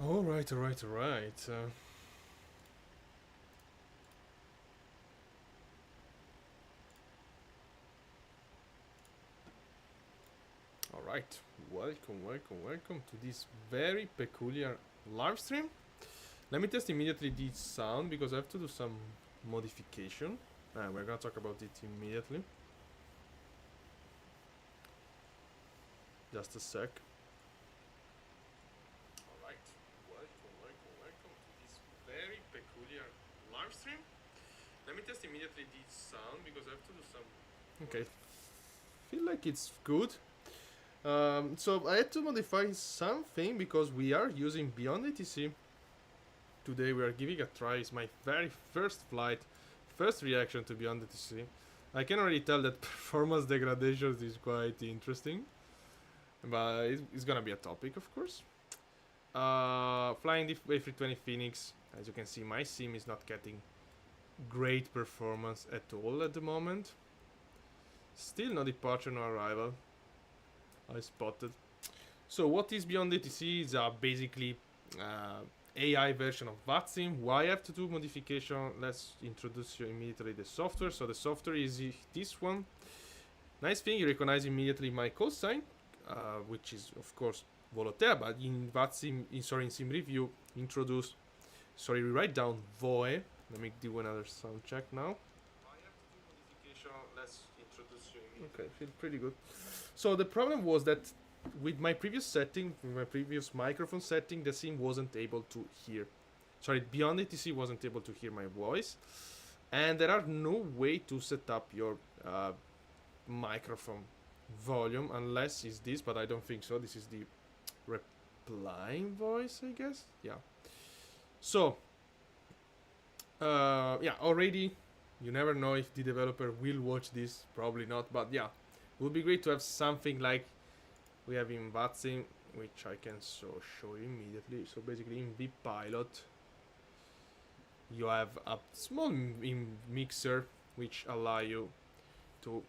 Alright, alright, alright. Alright, welcome, welcome, welcome to this very peculiar live stream. Let me test immediately the sound because I have to do some modification. We're gonna talk about it immediately. Just a sec. Alright, welcome, welcome, welcome to this very peculiar live stream. Let me test immediately the sound because I have to do some... Okay, feel like it's good. So I had to modify something because we are using Beyond ATC. Today we are giving a try. It's my very first flight, first reaction to Beyond ATC. I can already tell that performance degradation is quite interesting, but it's gonna be a topic, of course. Flying the A320 Fenix. As you can see, my sim is not getting great performance at all at the moment. Still no departure, no arrival. I spotted. So what is Beyond ATC? Is basically AI version of VATSIM. Why I have to do modification? Let's introduce you immediately the software. So the software is this one. Nice thing, you recognize immediately my call sign, which is of course Volotea, but in VATSIM, in SimReview, we write down VOE. Let me do another sound check now. I have to do modification. Let's introduce you immediately. Okay, feel pretty good. So the problem was that with my previous setting, with my previous microphone setting, the sim wasn't able to hear. Sorry, Beyond ATC wasn't able to hear my voice. And there are no way to set up your microphone volume unless it's this, but I don't think so. This is the replying voice, I guess. Yeah. So, yeah, already, you never know if the developer will watch this. Probably not, but yeah. It would be great to have something like we have in VATSIM, which I can show you immediately. So basically in vPilot, you have a small mixer which allow you to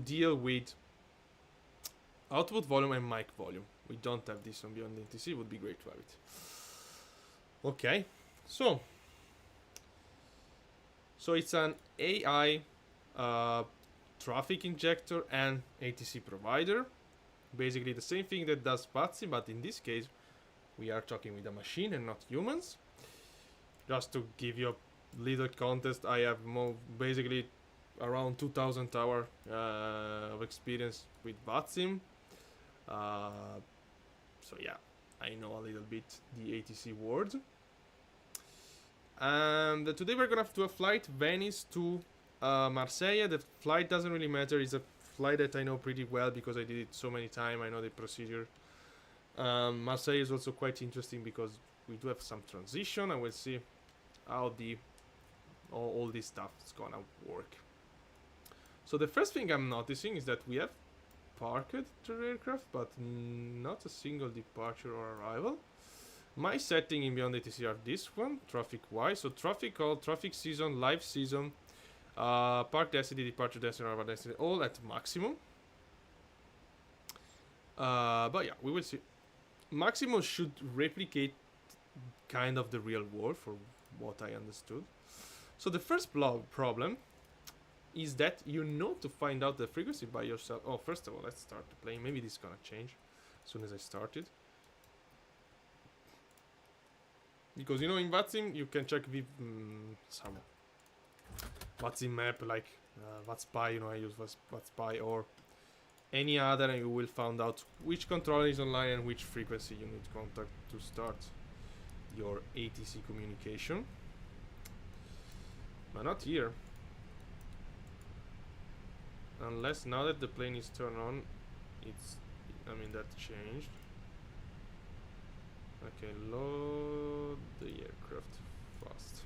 deal with output volume and mic volume. We don't have this on Beyond ATC. It would be great to have it. Okay, so it's an AI traffic injector and ATC provider. Basically the same thing that does VATSIM, but in this case we are talking with a machine and not humans. Just to give you a little context, I have basically around 2000 hours of experience with VATSIM. So yeah, I know a little bit the ATC world. And today we're gonna do a flight Venice to Marseille. The flight doesn't really matter. It's a flight that I know pretty well because I did it so many times. I know the procedure. Marseille is also quite interesting because we do have some transition, and we'll see how all this stuff is gonna work. So the first thing I'm noticing is that we have parked the aircraft, but not a single departure or arrival. My setting in Beyond ATC are this one, traffic Y. So traffic call, traffic season, live season, park density, departure density, arrival density, all at maximum. But yeah, we will see. Maximum should replicate kind of the real world, for what I understood. So the first problem is that you know to find out the frequency by yourself. Oh, first of all, let's start the plane. Maybe this is gonna change as soon as I start it. Because you know in VATSIM you can check with some VATSIM map like VATSPy, you know, I use VATSPy or any other, and you will find out which controller is online and which frequency you need to contact to start your ATC communication. But not here. Unless now that the plane is turned on, that changed. Okay, load the aircraft fast.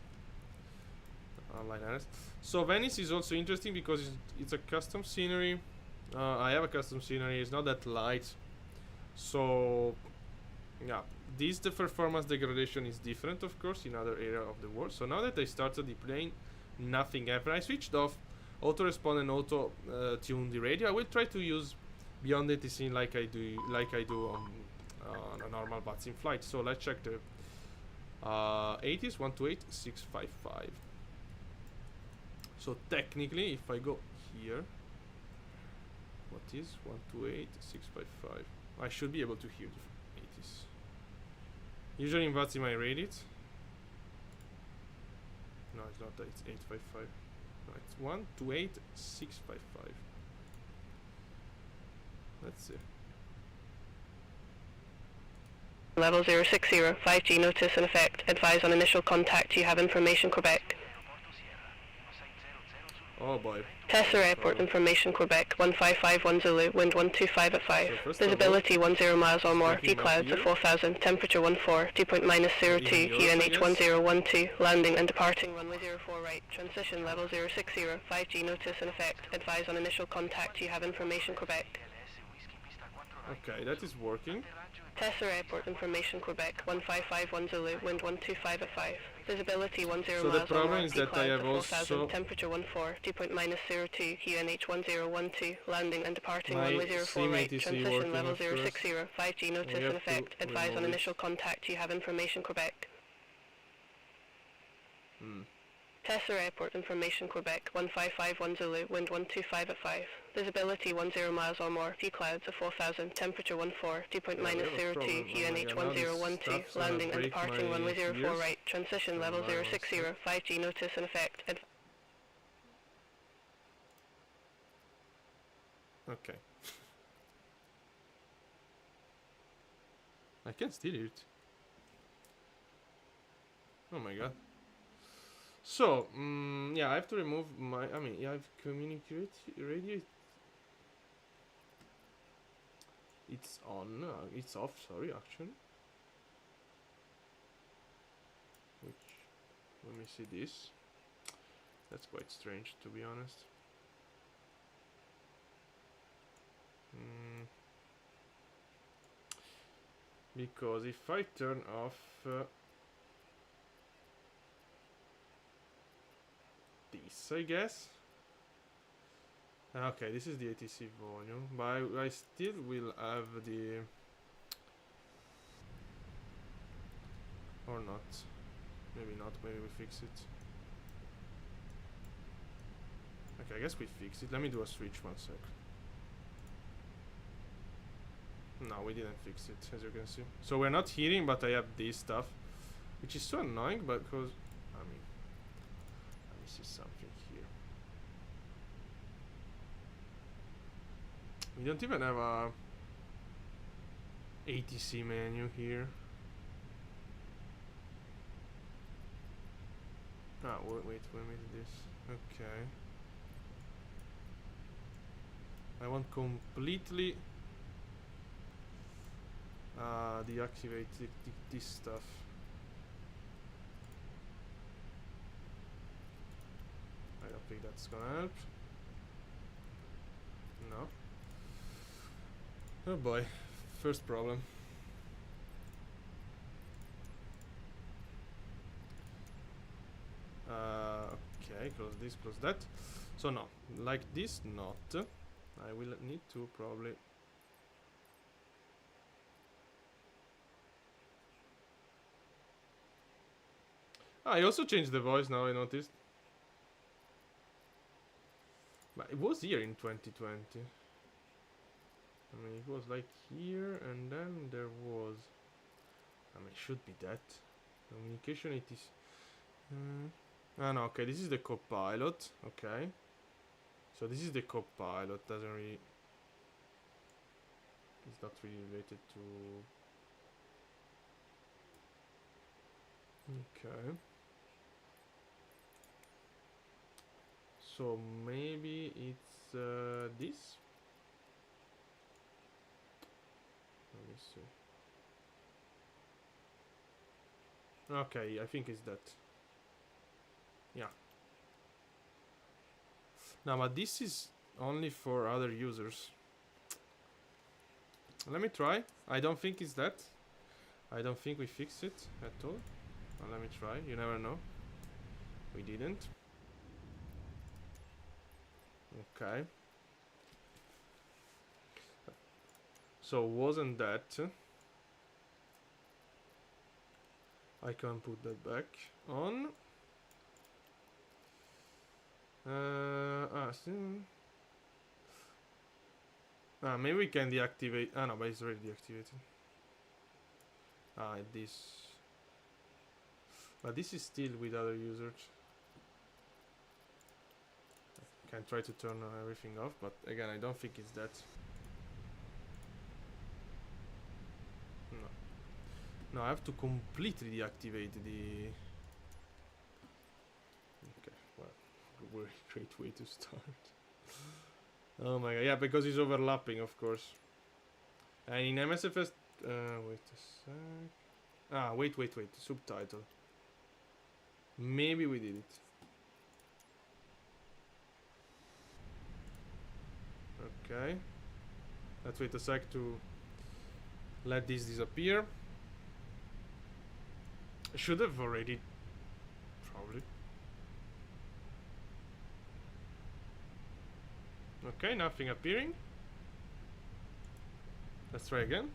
Online arrest. So Venice is also interesting because it's a custom scenery. I have a custom scenery. It's not that light. So yeah, the performance degradation is different, of course, in other area of the world. So now that I started the plane, nothing happened. I switched off auto respond and auto tune the radio. I will try to use beyond ATC like I do on a normal VATS in flight. So let's check the 80s 128,655. So technically, if I go here, what is 128,655? I should be able to hear the 80s. Usually in VATS I rate it. No, it's not that. It's 855. No, it's 128,655. Let's see. Level 060, 5G notice in effect. Advise on initial contact. You have information, Quebec. Oh boy. Tessera Airport information, Quebec. 1551 Zulu, wind 125 at 5. So Visibility 10 miles or more. View clouds at 4000. Temperature 14. Dew point -02. QNH 1012. Landing and departing runway 04 right. Transition level 060. 5G notice in effect. Advise on initial contact. You have information, Quebec. Okay, that is working. Tessera Airport information, Quebec. 1551 Zulu, wind 125 at 5. Visibility 10 So miles the problem or more. is that I have also temperature 14. Dew point -02. QNH 1012. Landing and departing my runway 04 right. ATC Transition level working 060. 5G notice in effect. Advise on initial contact. You have information, Quebec. Tessera Airport information, Quebec. 1551 Zulu, wind 125 at 5. Visibility 10 miles or more. View clouds at 4000. Temperature 14. Dew point -02. QNH 1012. Landing and departing runway 04 right. Transition level 060. 5G notice in effect. Okay. I can still hear it. Oh my god. So, yeah, I have to remove my, I have communicate radio. It's on, it's off, sorry, actually. Which, let me see this. That's quite strange, to be honest. Because if I turn off this, I guess. Okay, this is the ATC volume, but I still will have the... Or not. Maybe not, maybe we fix it. Okay, I guess we fix it. Let me do a switch 1 sec. No, we didn't fix it, as you can see. So we're not hearing, but I have this stuff. Which is so annoying, because... let me see something here. We don't even have a ATC menu here. Ah, wait, this. Okay. I want completely deactivate this stuff. I don't think that's gonna help. No. Oh boy, first problem. Okay, close this, close that. So no, like this, not. I will need to probably... I also changed the voice now, I noticed. But it was here in 2020. It was like here, and then there was... it should be that. Communication it is... ah no, okay, this is the copilot, okay. So this is the copilot, doesn't really... It's not really related to... Okay. So maybe it's this? Let me see. Okay, I think it's that. Yeah. Now, but this is only for other users. Let me try. I don't think it's that. I don't think we fixed it at all. Well, let me try. You never know. We didn't. Okay. So wasn't that? I can't put that back on. Maybe we can deactivate. No, but it's already deactivated. This. But this is still with other users. I can try to turn everything off, but again, I don't think it's that. No, I have to completely deactivate the... Okay, well, great way to start. Oh my god, yeah, because it's overlapping, of course. And in MSFS... wait a sec... wait, subtitle. Maybe we did it. Okay. Let's wait a sec to let this disappear. Should have already, probably. Okay, nothing appearing. Let's try again.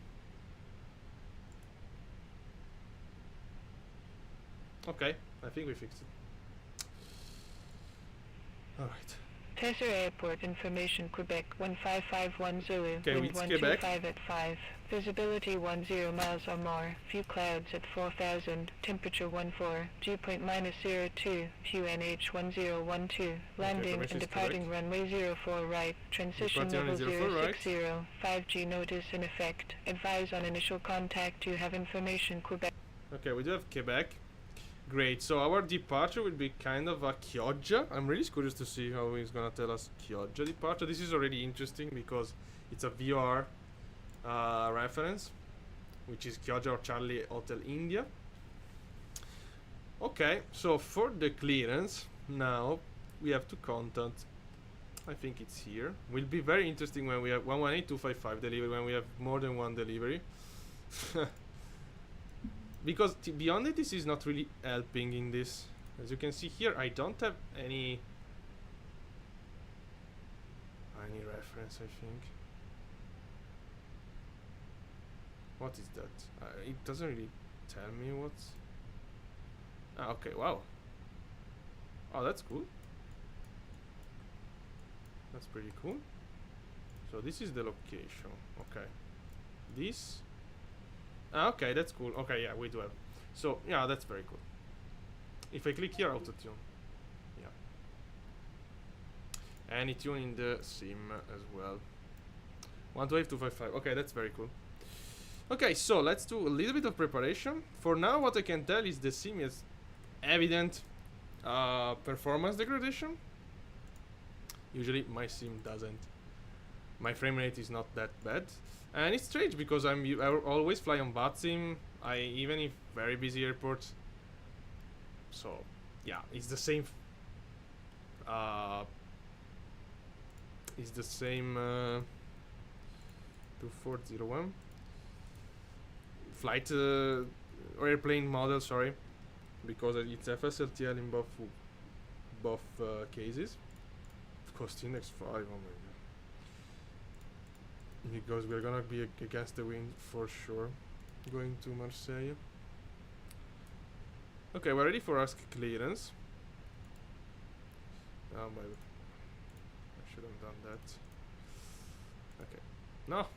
Okay, I think we fixed it. Alright. Tesser Airport information Quebec 15510 Zulu, okay, wind 125 at 5, visibility 10 miles or more, few clouds at 4000, temperature 14, dew point -02, QNH 1012, landing and departing runway 04 right, transition level 060, right. 5G notice in effect, advise on initial contact to have information Quebec. Okay, we do have Quebec. Great, so our departure will be kind of a Chioggia. I'm really curious to see how he's gonna tell us Chioggia departure. This is already interesting because it's a VR reference, which is Chioggia or Charlie Hotel India. Okay, so for the clearance, now we have to contact, I think it's here. Will be very interesting when we have 118255 delivery, when we have more than one delivery. Because beyond it, this is not really helping in this. As you can see here, I don't have any reference, I think. What is that? It doesn't really tell me what's... okay, wow. Oh, that's cool. That's pretty cool. So this is the location. Okay. This... okay, that's cool. Okay, yeah, we do have. So, yeah, that's very cool. If I click here, auto-tune. Yeah. And it tune in the sim as well. 128255. Okay, that's very cool. Okay, so let's do a little bit of preparation. For now, what I can tell is the sim is evident performance degradation. Usually my sim doesn't. My frame rate is not that bad. And it's strange because I always fly on BATSIM, even if very busy airports. So, yeah, it's the same. It's the same 2401 flight or airplane model. Sorry, because it's FSLTL in both cases. Of course, Index 5. Oh my god. Because we're gonna be against the wind for sure, going to Marseille. Okay, we're ready for ask clearance. Oh my, I should have done that. Okay, no.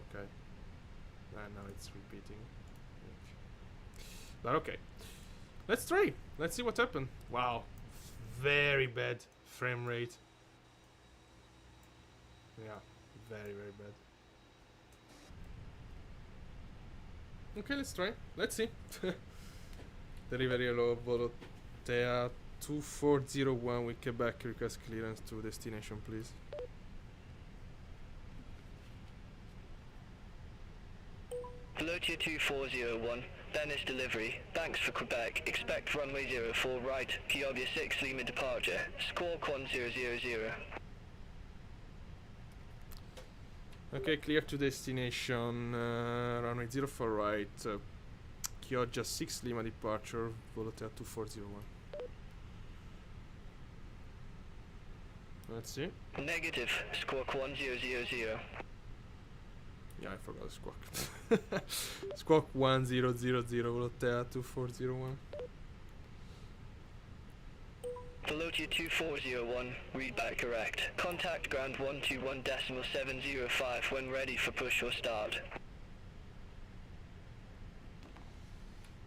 Okay, and now it's repeating. But okay, let's try. Let's see what happened. Wow, very bad frame rate. Yeah, very bad. Okay, let's try. Let's see. Delivery Volotea 2401 with Quebec, request clearance to destination, please. Volotea 2401, Venice delivery, Banks for Quebec, expect runway 04 right, Chioggia 6 Lima departure, squawk 1000. Okay, clear to destination, runway 04 right, Chioggia 6 Lima departure, Volotea 2401. Let's see. Negative. Squawk 1000. Yeah, I forgot Squawk. Squawk 1000, Volotea 2401. Velotia 2401, read back correct. Contact ground 121.705 when ready for push or start.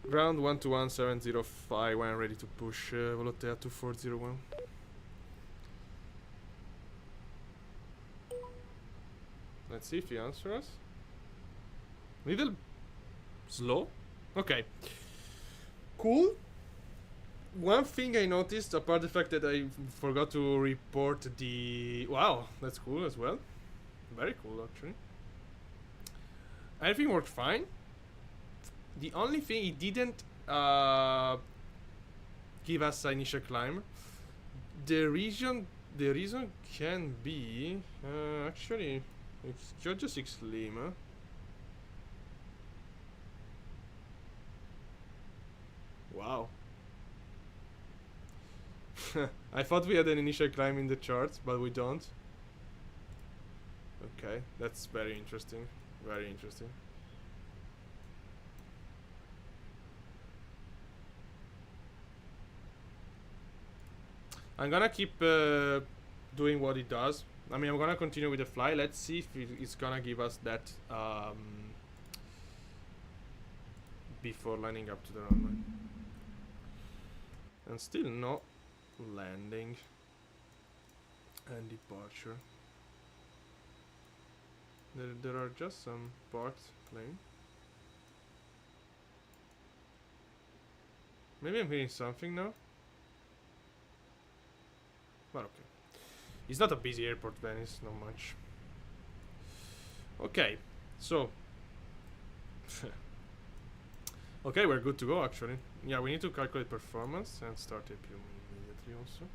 Ground 121.705 when ready to push, Volotea 2401. Let's see if he answers us. Little slow. Okay. Cool. One thing I noticed, apart the fact that I forgot to report the... Wow, that's cool as well. Very cool, actually. Everything worked fine. The only thing, it didn't give us an initial climb. The reason can be... actually, it's Georgia 6 Lima. Wow. I thought we had an initial climb in the charts, but we don't. Okay, that's very interesting. Very interesting. I'm gonna keep doing what it does. I mean, I'm gonna continue with the fly. Let's see if it's gonna give us that before lining up to the runway. And still no landing and departure. There are just some parked plane. Maybe I'm hearing something now. But okay. It's not a busy airport, Venice, not much. Okay, so okay, we're good to go actually. Yeah, we need to calculate performance and start APU immediately also.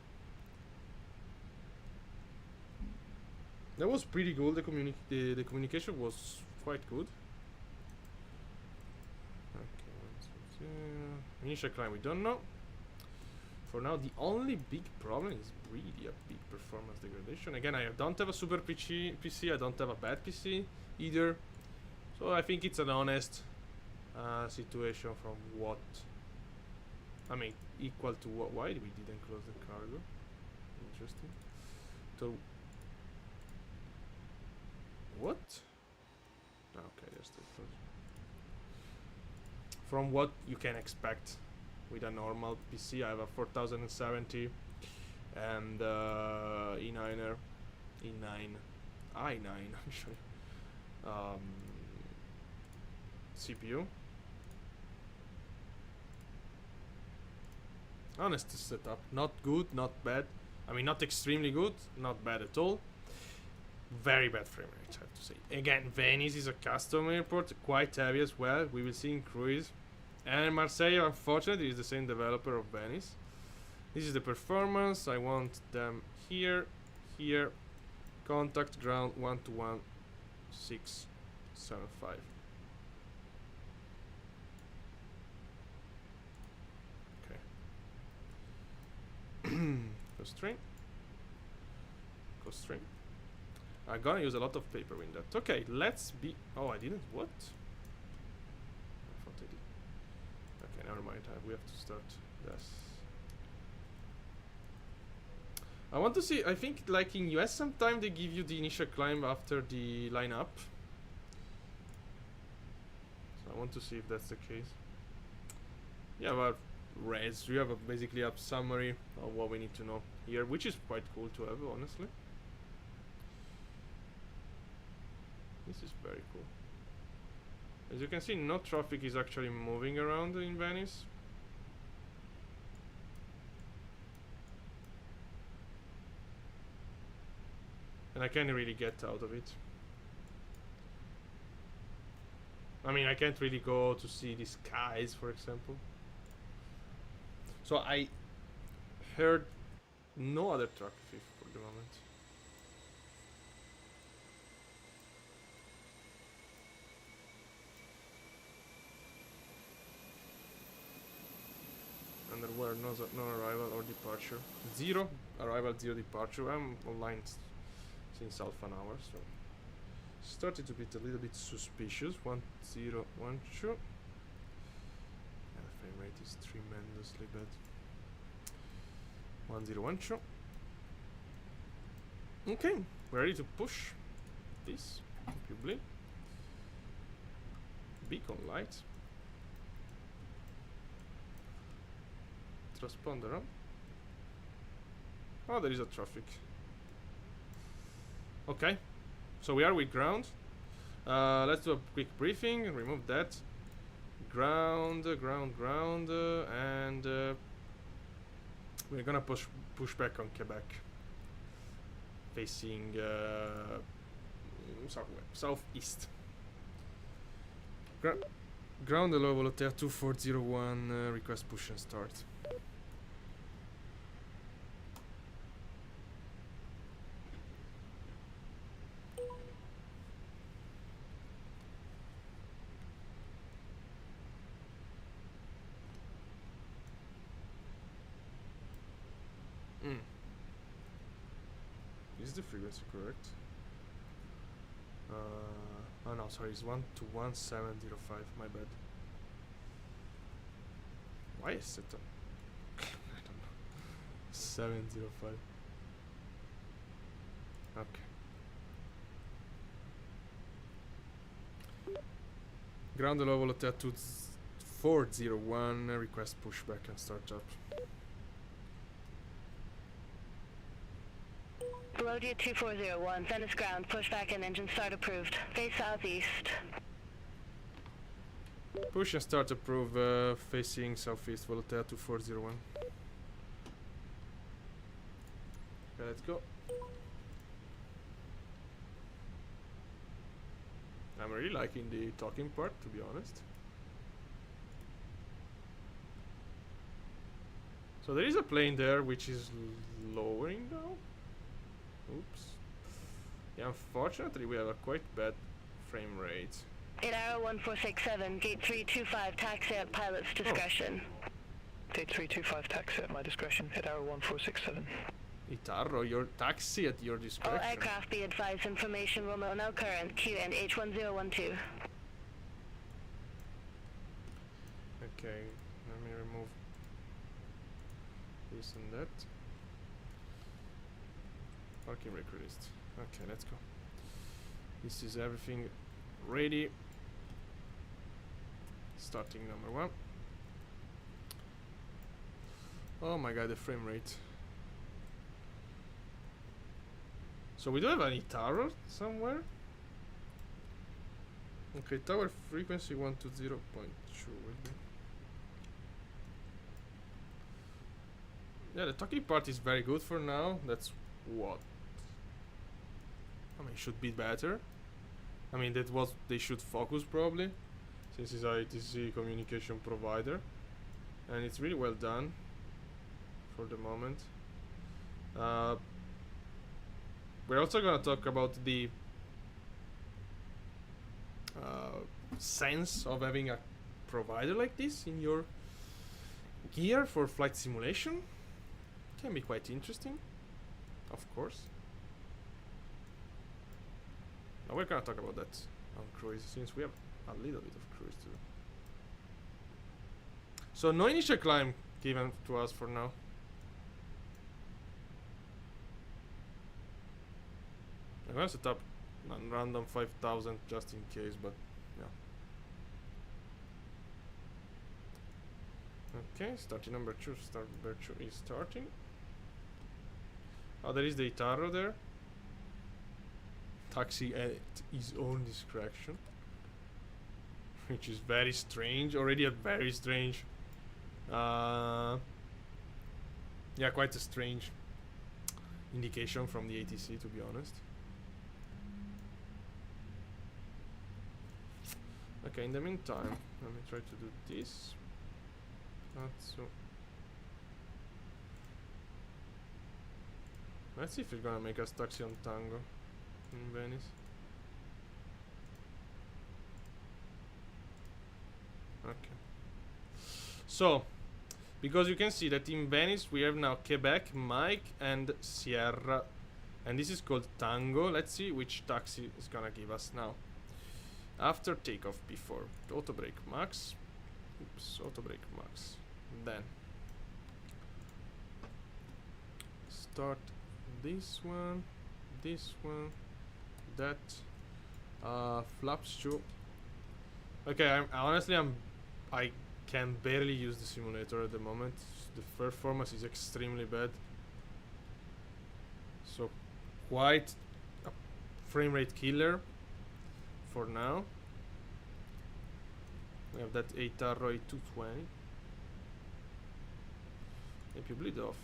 That was pretty good. The communication was quite good. Okay, initial climb we don't know. For now, the only big problem is really a big performance degradation. Again, I don't have a super PC, I don't have a bad PC either. So I think it's an honest situation from what... I mean, equal to what... Why we didn't close the cargo? Interesting. So... What? Okay, they're still closed. From what you can expect with a normal PC, I have a 4070 and i9 actually CPU. Honest setup, not good, not bad. I mean, not extremely good, not bad at all. Very bad frame rate, I have to say. Again, Venice is a custom airport, quite heavy as well. We will see in cruise. And Marseille, unfortunately, is the same developer of Venice. This is the performance. I want them here, here. Contact ground 121.675. Okay. Constraint. Constraint. I'm gonna use a lot of paper in that. Okay, let's be... Oh, I didn't? What? I thought I did. Okay, never mind. We have to start this. I want to see... I think, like in US, sometimes they give you the initial climb after the lineup. So I want to see if that's the case. Yeah, but res, we have basically a summary of what we need to know here, which is quite cool to have, honestly. This is very cool. As you can see, no traffic is actually moving around in Venice. And I can't really get out of it. I mean, I can't really go to see the skies, for example. So I heard no other traffic for the moment. And there were no arrival or departure departure. 0 arrival, 0 departure. I'm online since half an hour, so started to be a little bit suspicious. 1012. Yeah, the frame rate is tremendously bad. 1012. Okay, we're ready to push this. Probably. Beacon light. Transponder on. Oh, there is a traffic. Okay, so we are with ground. Let's do a quick briefing. Remove that. Ground, and we're gonna push back on Quebec, facing southeast. Ground hello, Voltaire 2401. Request push and start. Is the frequency correct? Oh no, sorry, it's 121.705. My bad. Why is it? I don't know. 705. Okay. Ground level at 2401. Request pushback and start up. Melodia 2401, Venice ground, pushback and engine start approved. Face southeast. Push and start approved, facing southeast, Voltaire 2401. Okay, let's go. I'm really liking the talking part, to be honest. So there is a plane there which is lowering now. Oops. Yeah, unfortunately we have a quite bad frame rate. 8 Arrow 1467, gate 325, taxi at pilot's discretion. Gate 325, taxi at my discretion, 8 Arrow 1467. Itarro, your taxi at your discretion. All aircraft be advised, information Romeo now current, QN H1012. Okay, let me remove this and that. Parking brake released. Okay, let's go. This is everything ready. Starting number 1. Oh my god, the frame rate. So we do have an tower somewhere. Okay, tower frequency 120.2. Yeah, the talking part is very good for now. That's what. I mean, should be better. I mean, that was they should focus probably, since it's a ATC communication provider, and it's really well done for the moment. We're also gonna talk about the sense of having a provider like this in your gear for flight simulation. Can be quite interesting, of course. Now we're gonna talk about that on cruise, since we have a little bit of cruise to do. So no initial climb given to us for now. I'm gonna set up a random 5000 just in case, but yeah. Okay, starting number 2, number 2 is starting. Oh, there is the Itaro there. Taxi at his own discretion, which is very strange. Already a very strange. Yeah, quite a strange indication from the ATC, to be honest. Okay, in the meantime, let me try to do this. Not so. Let's see if it's gonna make us taxi on Tango in Venice. Okay. So, Because you can see that in Venice we have now Quebec, Mike, and Sierra. And this is called Tango. Let's see which taxi is gonna give us now. After takeoff, before. Auto brake max. Oops, auto brake max. Then. Start this one. That. Flaps 2. Okay, I can barely use the simulator at the moment. The performance is extremely bad. So quite a frame rate killer for now. We have that A320. If you bleed off.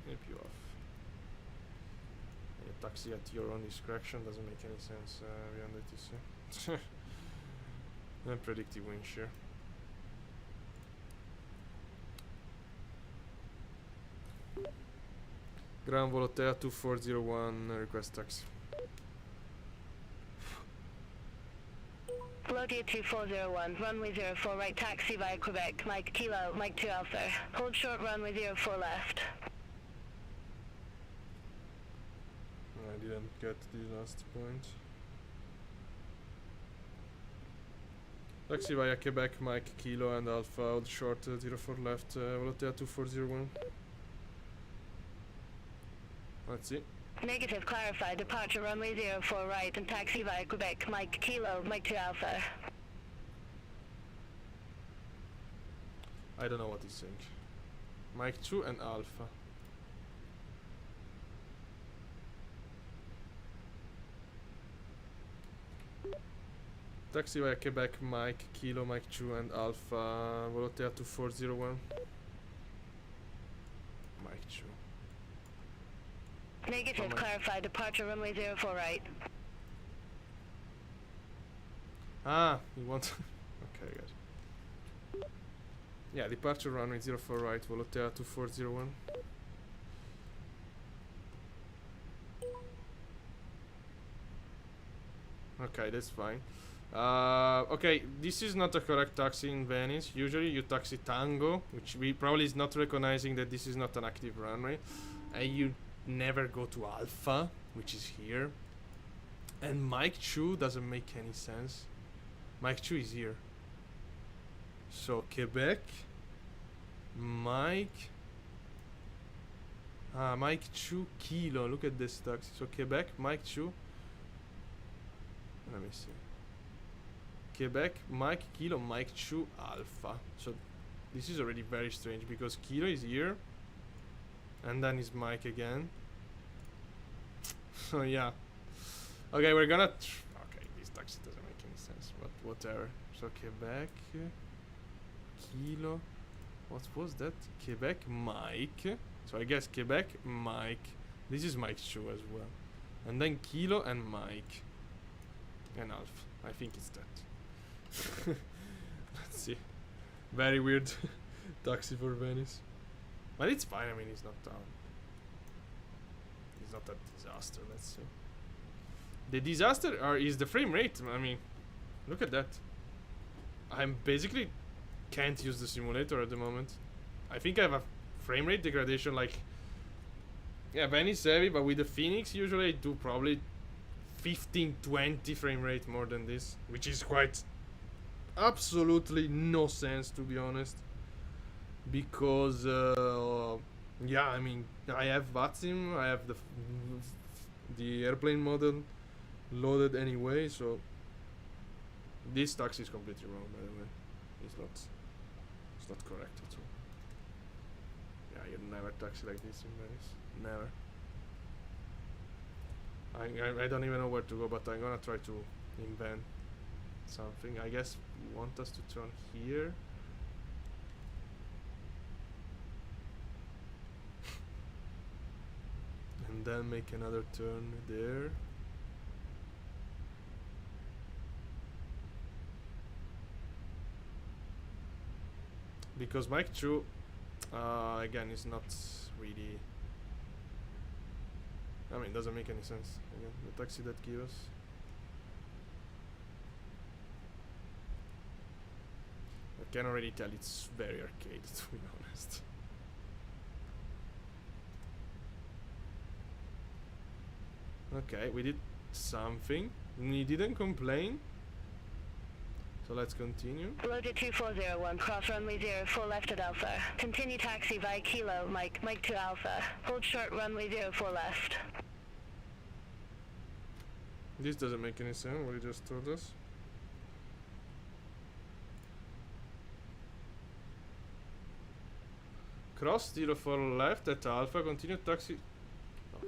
If you off. A taxi at your own discretion doesn't make any sense beyond ATC. Unpredictable wind shear. Ground Volotea 2401 request taxi. Volotea 2401, runway 04 right, taxi via Quebec, Mike Kilo, Mike 2 Alpha. Hold short runway 04 left. I didn't get the last point. Taxi via Quebec, Mike Kilo and Alpha, hold short 04 left, Volotea 2401. Let's see. Negative, clarify, departure runway 04 right and taxi via Quebec, Mike Kilo, Mike 2 Alpha. I don't know what he's saying. Mike 2 and Alpha. Taxi via Quebec, Mike Kilo, Mike 2 and Alpha, Volotea 2401. Mike 2. Negative, clarify, departure runway 04 right. Ah, you want... okay, good. Yeah, departure runway 04 right, Volotea 2401. Okay, that's fine. Okay, this is not a correct taxi in Venice. Usually you taxi Tango, which we probably is not recognizing that this is not an active runway. And you never go to Alpha, which is here. And Mike 2 doesn't make any sense. Mike 2 is here. So Quebec, Mike 2 Kilo. Look at this taxi. So Quebec, Mike 2. Let me see. Quebec, Mike Kilo, Mike 2 Alpha. So this is already very strange because Kilo is here. And then is Mike again. So yeah. Okay, we're gonna... okay, this taxi doesn't make any sense, but whatever. So Quebec, Kilo... what was that? Quebec, Mike. So I guess Quebec, Mike. This is Mike 2 as well. And then Kilo and Mike. And Alpha. I think it's that. Let's see. Very weird taxi for Venice. But it's fine, I mean, it's not it's not a disaster, let's see. The disaster is the frame rate. I mean, look at that. I'm basically can't use the simulator at the moment. I think I have a frame rate degradation like... yeah, Venice heavy, but with the Fenix usually I do probably 15-20 frame rate more than this. Which is quite... absolutely no sense, to be honest. Because yeah, I mean, I have VATSIM, I have the airplane model loaded anyway, so this taxi is completely wrong, by the way. It's not correct at all. Yeah, you never taxi like this in Venice. Never. I don't even know where to go, but I'm gonna try to invent something. I guess you want us to turn here. And then make another turn there. Because Mike 2 again is not really... I mean, doesn't make any sense. Again, the taxi that gives us. can already tell it's very arcade, to be honest. Okay, we did something. We didn't complain. So let's continue. Loaded 2401, cross runway 04 left at Alpha. Continue taxi via Kilo, Mike 2 Alpha. Hold short runway 04 left. This doesn't make any sense, what he just told us. Cross 04 left at Alpha, continue taxi... Oh.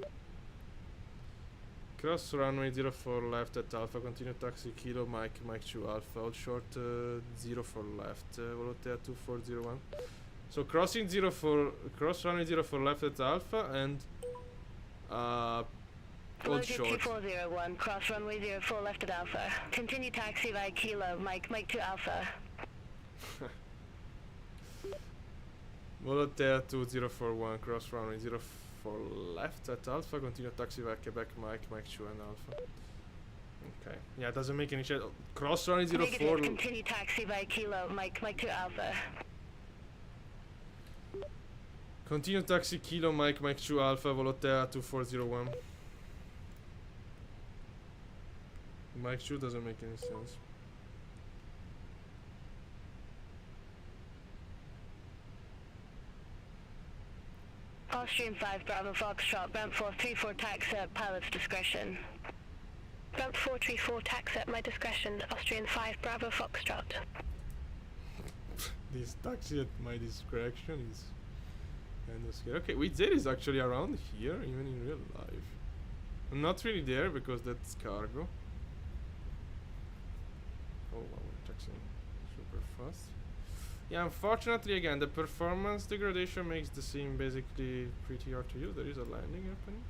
Cross runway 04 left at Alpha, continue taxi Kilo, Mike 2 Alpha, hold short 04 left, Volotea 2401. So crossing cross runway 04 left at Alpha and hold short. 2401, cross runway 04 left at Alpha. Continue taxi via Kilo, Mike 2 Alpha. Volotea 2041, cross runway 04 left at Alpha, continue taxi via Quebec, Mike 2 and Alpha. Okay, yeah, it doesn't make any sense. Cross runway 04. Negative, continue taxi via Kilo, Mike 2 Alpha. Continue taxi Kilo, Mike 2 Alpha, Volotea 2401. Mike 2 doesn't make any sense. Austrian 5 Bravo Foxtrot, ramp 434 taxi at pilot's discretion. Ramp 434 taxi at my discretion, Austrian 5 Bravo Foxtrot. This taxi at my discretion is kind of scary. Okay, wait, there is actually around here, even in real life. I'm not really there because that's cargo. Oh wow, we're taxiing super fast. Yeah, unfortunately, again, the performance degradation makes the scene basically pretty hard to use. There is a landing happening.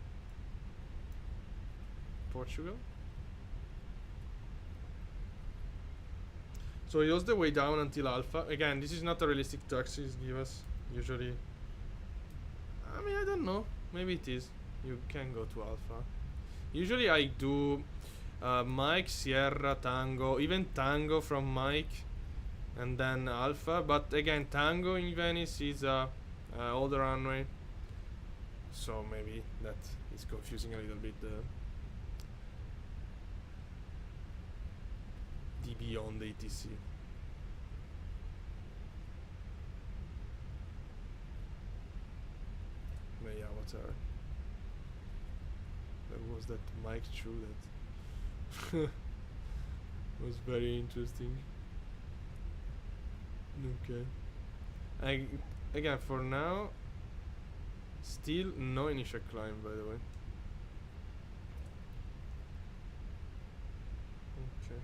Portugal. So he goes the way down until Alpha. Again, this is not a realistic taxi. Give us usually. I mean, I don't know. Maybe it is. You can go to Alpha. Usually I do Mike, Sierra, Tango, even Tango from Mike. And then Alpha, but again, Tango in Venice is older runway, so maybe that is confusing a little bit the beyond ATC. But yeah, whatever. There was that mic true that was very interesting. Okay. Again, for now, still no initial climb, by the way. Okay.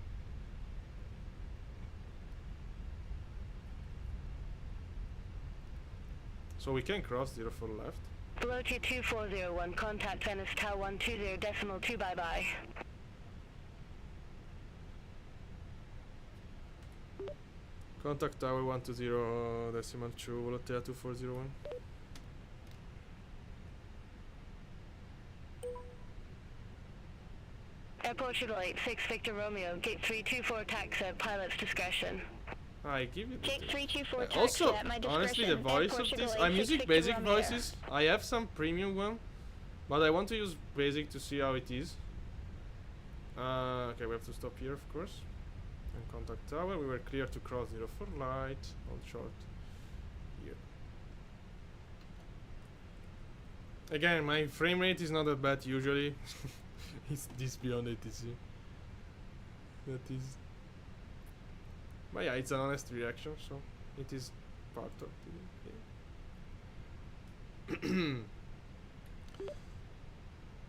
So we can cross 04 left. Below 2401, contact Venice Tower 120.2, bye-bye. Contact Tower 120.2, Volotea 2401. Airport Shuttle 86 Victor Romeo, gate 324 taxi at pilot's discretion. I give it. Gate 324 taxi Also, at my discretion. honestly, the voice of this, I'm using basic voices. I have some premium one, but I want to use basic to see how it is. Okay, we have to stop here, of course. And contact tower, we were clear to cross 04 light, hold short here. Again, my frame rate is not that bad usually. It's this beyond ATC. That is. But yeah, it's an honest reaction, so it is part of the game.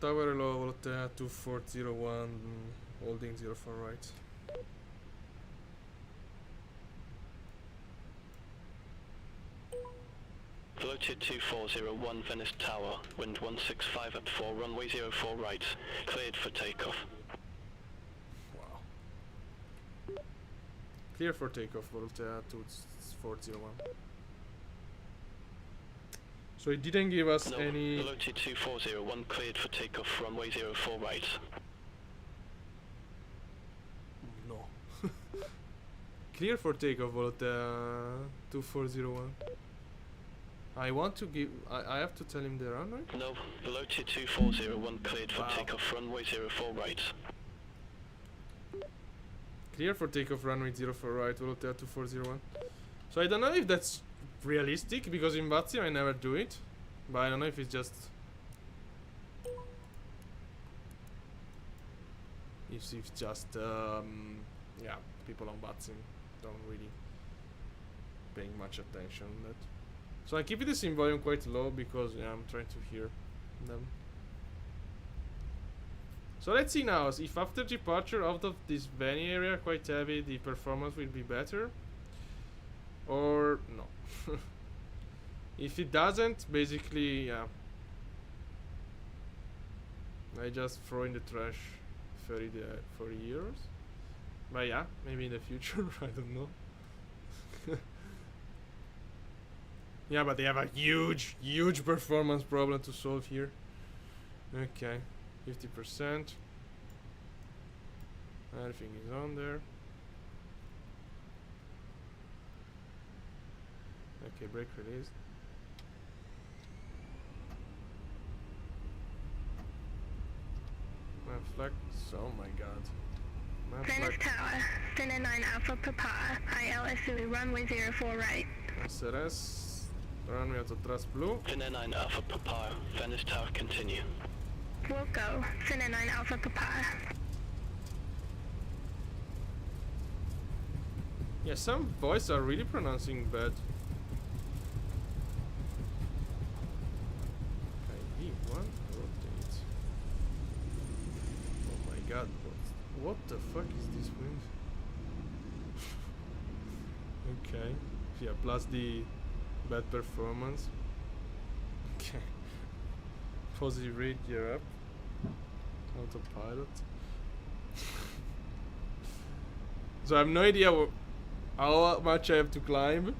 Tower low, 2401, holding 04 right. Floated 2401 Venice Tower, wind 165 at 4, runway 04 right, cleared for takeoff. Wow. Clear for takeoff, Volotea 2401. So it didn't give us no, any... Floated 2401 cleared for takeoff, runway 04 right. No. Clear for takeoff, Volotea 2401. I want to give. I have to tell him the runway? No, Volotea 2401 cleared for takeoff, runway 04 right. Clear for takeoff, runway 04 right, Volotea 2401. So I don't know if that's realistic, because in Vatsia I never do it. But I don't know if it's just... If it's just, yeah, people on Vatsim don't really paying much attention on that. So I keep this in volume quite low because yeah, I'm trying to hear them. So let's see now, if after departure out of this Veni area quite heavy, the performance will be better. Or no. If it doesn't, basically, yeah, I just throw in the trash 40 years. But yeah, maybe in the future, I don't know. Yeah, but they have a huge performance problem to solve here. Okay, 50%. Everything is on there. Okay, brake released. Flag. Oh my god. Venice Tower, Center 9 Alpha Papa, ILSU runway 04 right. SRS, runway auto thrust blue. Center 9 Alpha Papa, Venice Tower continue. We'll go, Center 9 Alpha Papa. Yeah, some voices are really pronouncing bad. Okay, E1, rotate. Oh my god, what the fuck is this wind? Okay, yeah, plus the bad performance. Okay. Positive rate, gear up. Autopilot. So I have no idea how much I have to climb.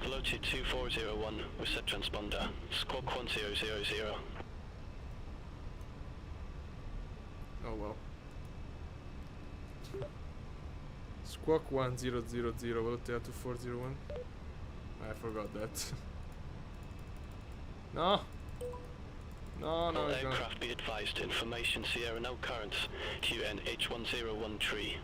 Volotea 2401 with set transponder, squawk 1000. Oh well. Squawk 1000, Volotea 2401. I forgot that. No! No, All it's not. aircraft be advised, information Sierra no currents, QNH1013.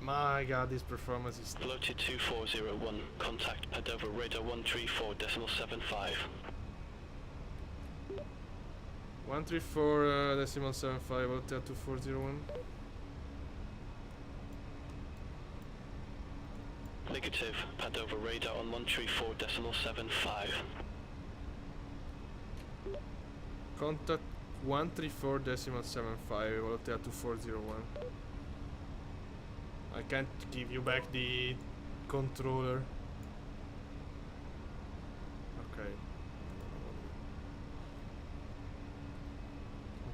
My god, this performance is... Volotea 2401, contact Padova radar 134.75. 134.75, Volotea 2401. Negative, Padova radar on 134.75. Contact 134.75, Volotea 2401. I can't give you back the controller. Okay.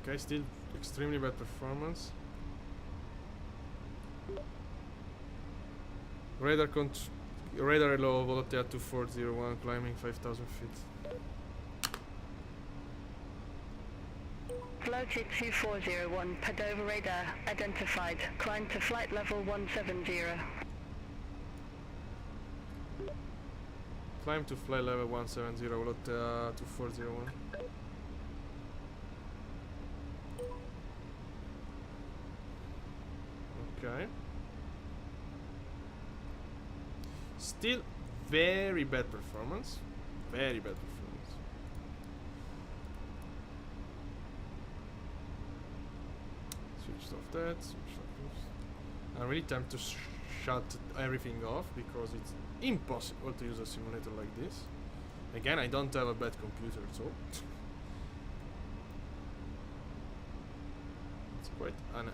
Okay, still extremely bad performance. Radar low, Volotea 2401, climbing 5,000 feet. Volotea 2401, Padova radar identified. Climb to flight level 170. Climb to flight level 170, Volotea 2401. Okay. Still very bad performance. Very bad performance. Switched off that, switched off this. I'm really tempted to shut everything off because it's impossible to use a simulator like this. Again, I don't have a bad computer, so it's quite an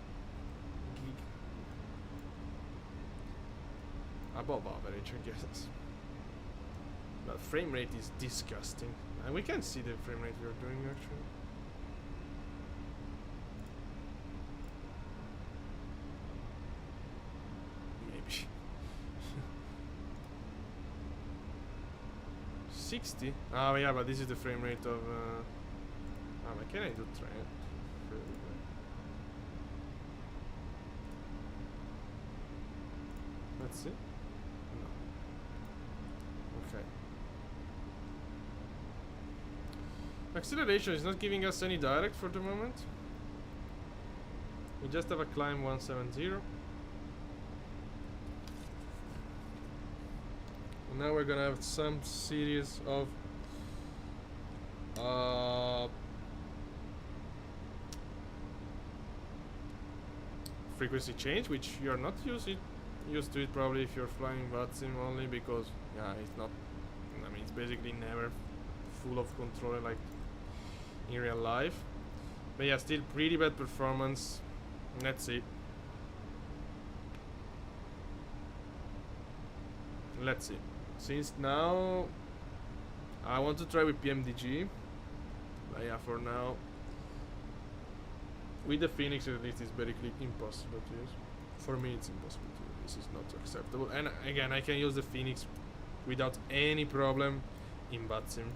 gig above average, I guess. But frame rate is disgusting, and we can see the frame rate we are doing actually. Maybe 60. Oh yeah, but this is the frame rate of. But can I do train? Let's Let's see. No. Okay. Acceleration is not giving us any direct for the moment. We just have a climb 170. And now we're gonna have some series of frequency change, which you're not used to it probably if you're flying VATSIM only, because yeah, it's not, I mean, it's basically never full of controller like in real life. But yeah, still pretty bad performance. Let's see. Let's see. Since now I want to try with PMDG, but yeah, for now with the Fenix at least it's basically impossible to use. For me it's impossible to use. This is not acceptable. And again, I can use the Fenix without any problem in VATSIM.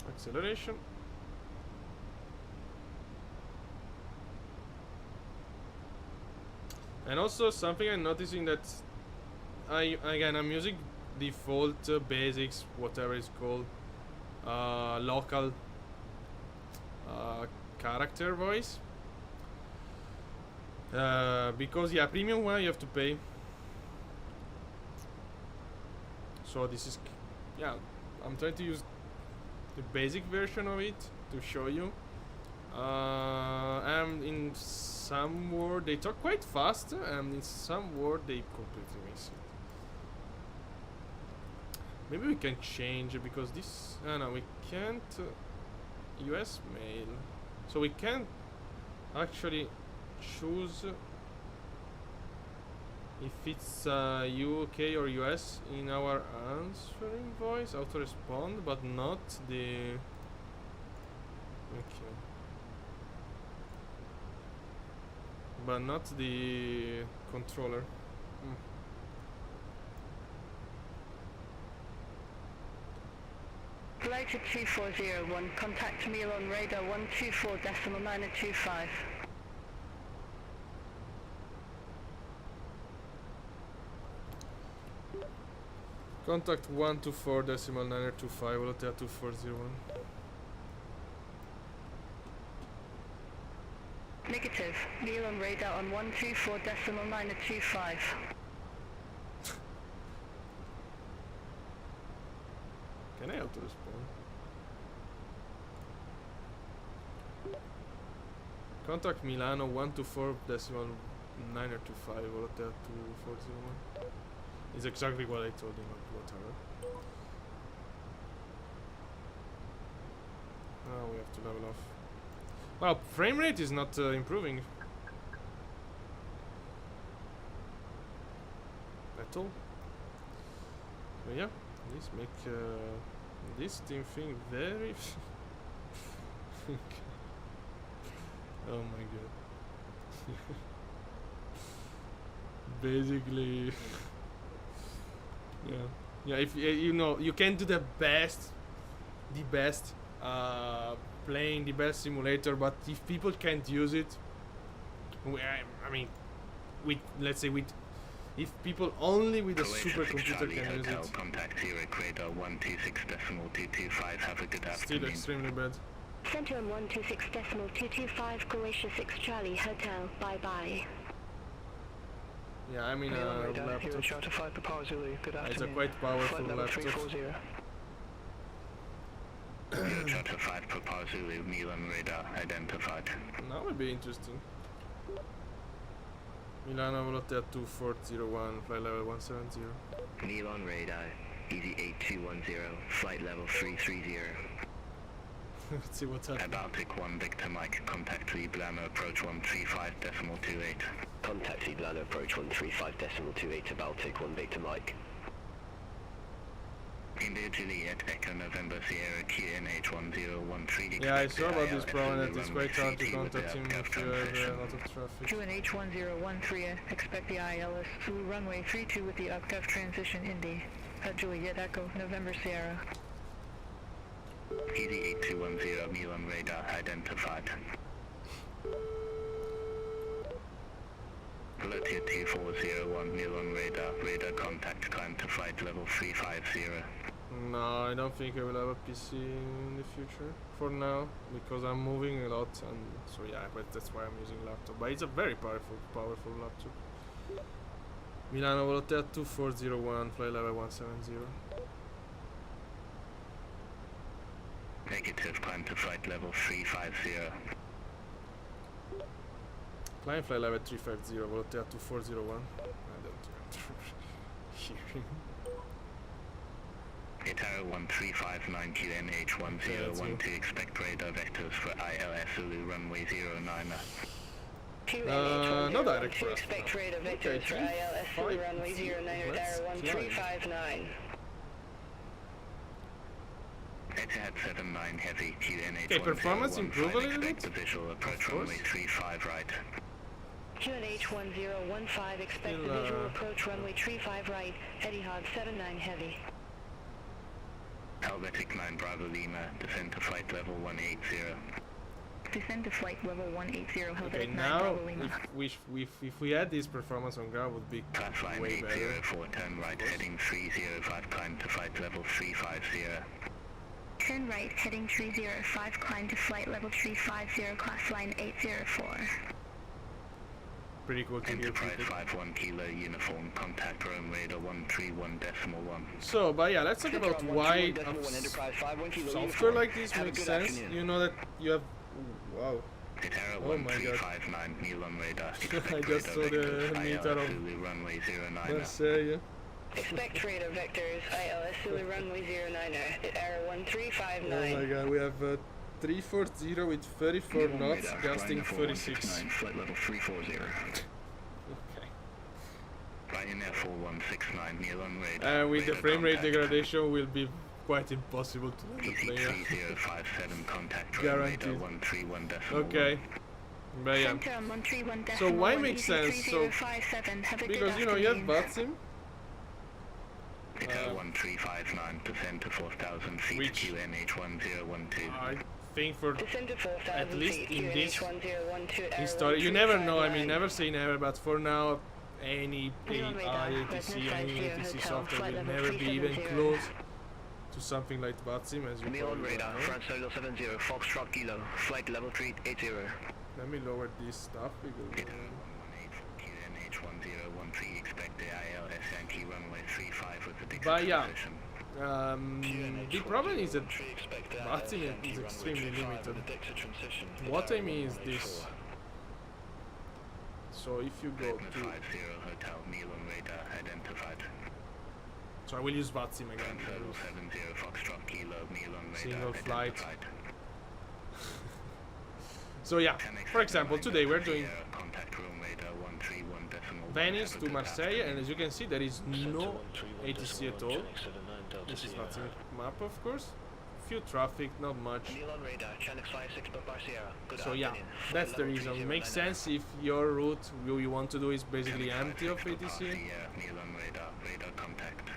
Acceleration. And also something I'm noticing that I'm using default basics, whatever it's called, local character voice, because yeah, premium one you have to pay. So this is, yeah, I'm trying to use the basic version of it to show you. And in some word they talk quite fast, and in some word they completely miss it. Maybe we can change it, because this, no, we can't US mail, so we can't actually choose if it's UK or US in our answering voice, auto respond, but not the, okay, but not the controller. Flight 2401, contact me on radar 124.925. Contact 124.925, Volotea 2401. Negative, Neil on radar on 124.925. Can I auto respond? Contact Milano 124.925, Volotea 2401. It's exactly what I told him, whatever. Oh, we have to level off. Well, frame rate is not improving at all. But yeah, this make this team thing very oh my god. Basically yeah, if you know, you can do the best playing the best simulator, but if people can't use it, I mean, with, let's say, with, if people only with a supercomputer can use it, contact Zurich radar 126.225, have a good afternoon. Still extremely bad. Center on 126.225, Croatia 6 Charlie Hotel, bye bye. Yeah, I mean, laptop. It's a quite powerful laptop. Charter 5 Papa Zulu, Milan radar identified. That would be interesting. Milano Volotea 2401, flight level 170. Milan radar, easy 8210, flight level 330. Let's see what's happening. Baltic 1 Victor Mike, contact Ljubljana approach 135.28. Contact Ljubljana approach 135.28 to Baltic 1 Victor Mike. India Juliet Echo November Sierra QNH 1013. Yeah, I saw about this problem that it's quite hard to contact him if you have a lot of traffic. QNH 1013, expect the ILS through runway 32 with the Octave transition Indy. Juliet Echo November Sierra. Easy 8210 Milan radar identified. Volotia 2401 Milan radar, radar contact, climb to flight level 350. No, I don't think I will have a PC in the future for now because I'm moving a lot, and so yeah, but that's why I'm using laptop. But it's a very powerful laptop. Milano Volotea 2401, flight level 170. Negative, climb to flight level 350. Climb flight level 350, Volotea 2401. I don't hearing. Itaro 1359 QNH1012, expect radar vectors for ILS Zulu runway 09. No direct for us. Expect radar vectors for ILS Zulu runway 09 Itaro 1359. Etihad 79 heavy QNH. Okay, performance improve a little bit. Expect the visual approach runway 35 right. QNH 1015, expect the visual approach runway 35 right, Etihad 79 heavy. Helvetic 9 Bravo Lima, descend to flight level 180. Descend to flight level 180, Helvetic Okay, 9 now Bravo Lima. if we had this performance on ground, would be Class line way better. 804, turn right, heading 305, climb to flight level 350. Turn right, heading 305, climb to flight level 350, class line 804. Pretty cool to hear. Enterprise 51 Kilo uniform, contact Rome radar 131.1. So, but yeah, let's talk about why software like this makes sense. You know that you have... Wow. Itaro Oh my god. 1359 Milan radar. I just saw the meter of Zulu runway 09. Marseille. Expect radar vectors, ILS Zulu runway 09er, at arrow 1359. Oh my god, we have 340 with 34 knots, gusting 36. Flight level 340. Okay. Ryanair 4169 Milan radar. And with the radar frame rate contact. degradation will be quite impossible to land the Easy plane. 3057 contact Guaranteed. radar 131.1. Okay. But yeah. So why make sense? So because you know you have VATSIM, Itaro 1359 to 4000 feet which QNH 1012. I think for Descend to 4,000 at least feet, in this QNH 1012, history, you never know. I mean, never say never, but for now, any Milan radar, ATC, any Western ATC Hotel, software flight will level never be even 370. close to something like VATSIM, as you Milan probably radar, know. France Solo 70, Foxtrot Kilo, flight level 380. Let me lower this stuff because QNH 1013, expect the ILS Yankee runway 35 with the Dixie But yeah, position. the problem is that VATSIM is extremely limited. What I mean is this. So if you go Magna to, 50 Hotel Milan radar identified. so I will use VATSIM again. France Solo 70, Foxtrot Kilo, Milan radar Single flight. identified. So yeah, for example, today we're doing Contact room radar 131.1. Venice to Marseille, and as you can see, there is no ATC at all. This is VATSIM map, of course. Few traffic, not much. Milan radar, Channel 56 Bar Sierra. Good So yeah, afternoon. that's the Level reason. 30 Makes niner. sense if your route you want to do is basically empty of ATC. Milan radar, radar contact.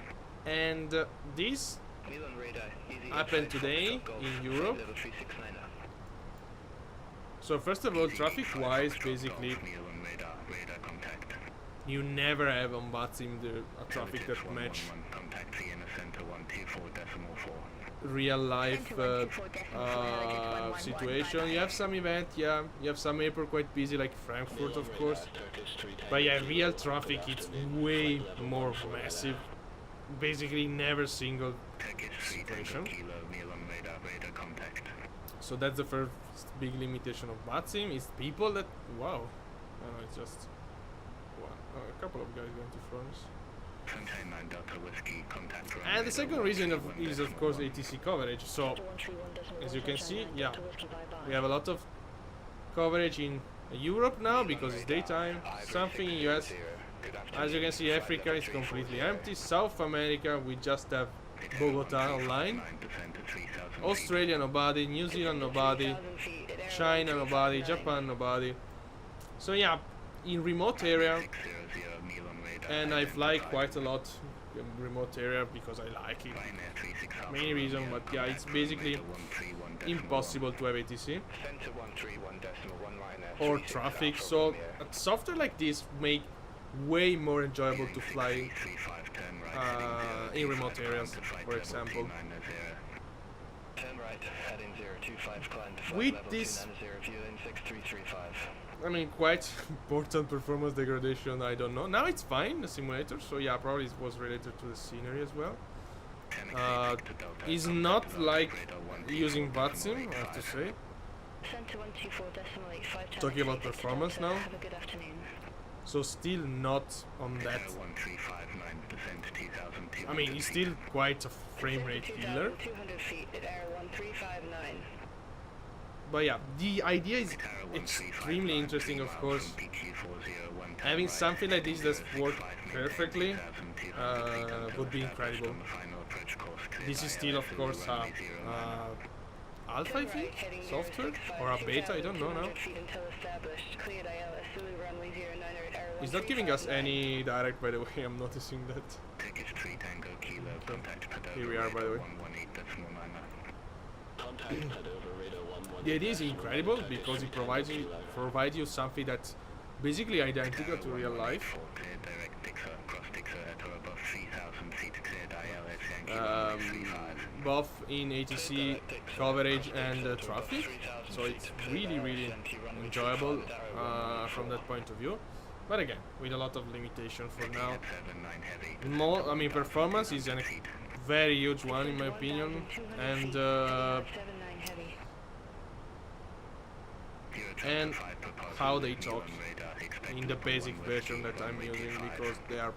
And this Milan radar, easy happened 85 today Foxtrot Golf, in flight Europe. level 369. So first of all, Easy traffic 85 wise, Foxtrot basically, Golf, Milan radar, radar contact. you never have on VATSIM a traffic that Heritage match 111, contact Vienna Center 124.4. real life situation. You have some event, yeah, you have some airport quite busy like Frankfurt, of course, but yeah, real traffic it's way more massive, basically never single Turkish 3 Tango situation. Kilo, Milan radar, radar contact. So that's the first big limitation of VATSIM is people that, wow, it's just a couple of guys going to France. Sunshine 9 Delta Whiskey, contact room And the radar second reason is of course 131.1. ATC coverage. So as you can see, yeah, we have a lot of coverage in Europe now because it's daytime, something in US. As you can see, Africa is completely empty. South America, we just have Bogota online. Australia, nobody. New Zealand, nobody. China, nobody. Japan, nobody. So yeah, in remote area, and I fly quite a lot remote area because I like it. Main reason, but yeah, it's basically impossible to have ATC or traffic. So software like this make way more enjoyable to fly in remote areas, for example. With this, I mean, quite important performance degradation, I don't know. Now it's fine, the simulator, so yeah, probably it was related to the scenery as well. It's not like using VATSIM, I have to say. Talking about performance now. So still not on that. I mean, it's still quite a frame rate killer. But yeah, the idea is extremely interesting, of course. Having something like this that works perfectly would be incredible. This is still, of course, alpha, I think, software, or a beta, I don't know now. It's not giving us any direct, by the way, I'm noticing that. Here we are, by the way. The idea is incredible because it provides you something that's basically identical to real life. Both in ATC coverage and traffic, so it's really enjoyable from that point of view. But again, with a lot of limitation for now. I mean, performance is a very huge one in my opinion, and how they talk in the basic version that I'm using, because they are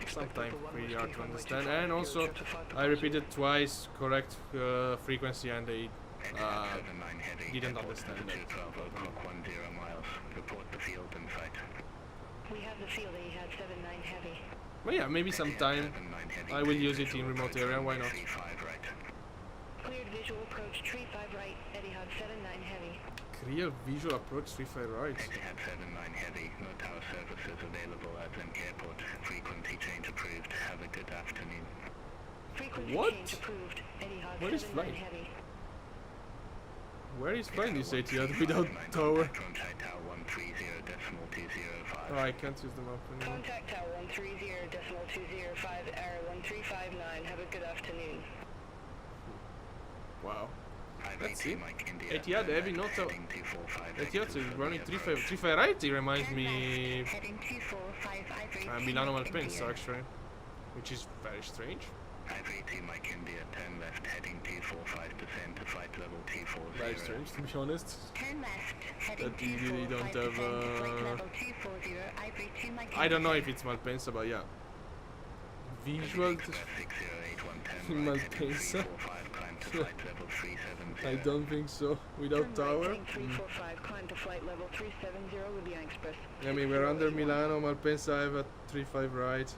sometimes pretty hard to understand. And also, I repeated twice correct frequency, and they didn't understand that. We have the field that you had 79 heavy. But yeah, maybe sometime I will use it in remote area, why not? Cleared visual approach, tree 5 right, Etihad 79 heavy. Clear visual approach, 3-5 right. Etihad 79 heavy, no tower services available at Zenk Airport. Frequency change approved. Have a good afternoon. Frequency What? change approved. Etihad Where is 79 flying? heavy. Where is flying this Etihad without tower? Oh, I can't use the map anymore. Contact tower 130.205, error 1359. Have a good afternoon. Wow. Let's see. Etihad heavy, not tower. Etihad is running 3-5 right. It reminds me Milano Malpensa actually, which is very strange. Mike India 10 left, heading 245% to flight level 240. Very strange, to be honest. 10 left, heading That you really don't have. flight level 240, Ivory 2 Mike I don't know if it's Malpensa, but yeah. Visual in Malpensa. I don't think so. Without tower. 345, climb to flight level 370 with the Express. I mean, we're under Milano, Malpensa. I have a 3-5 right.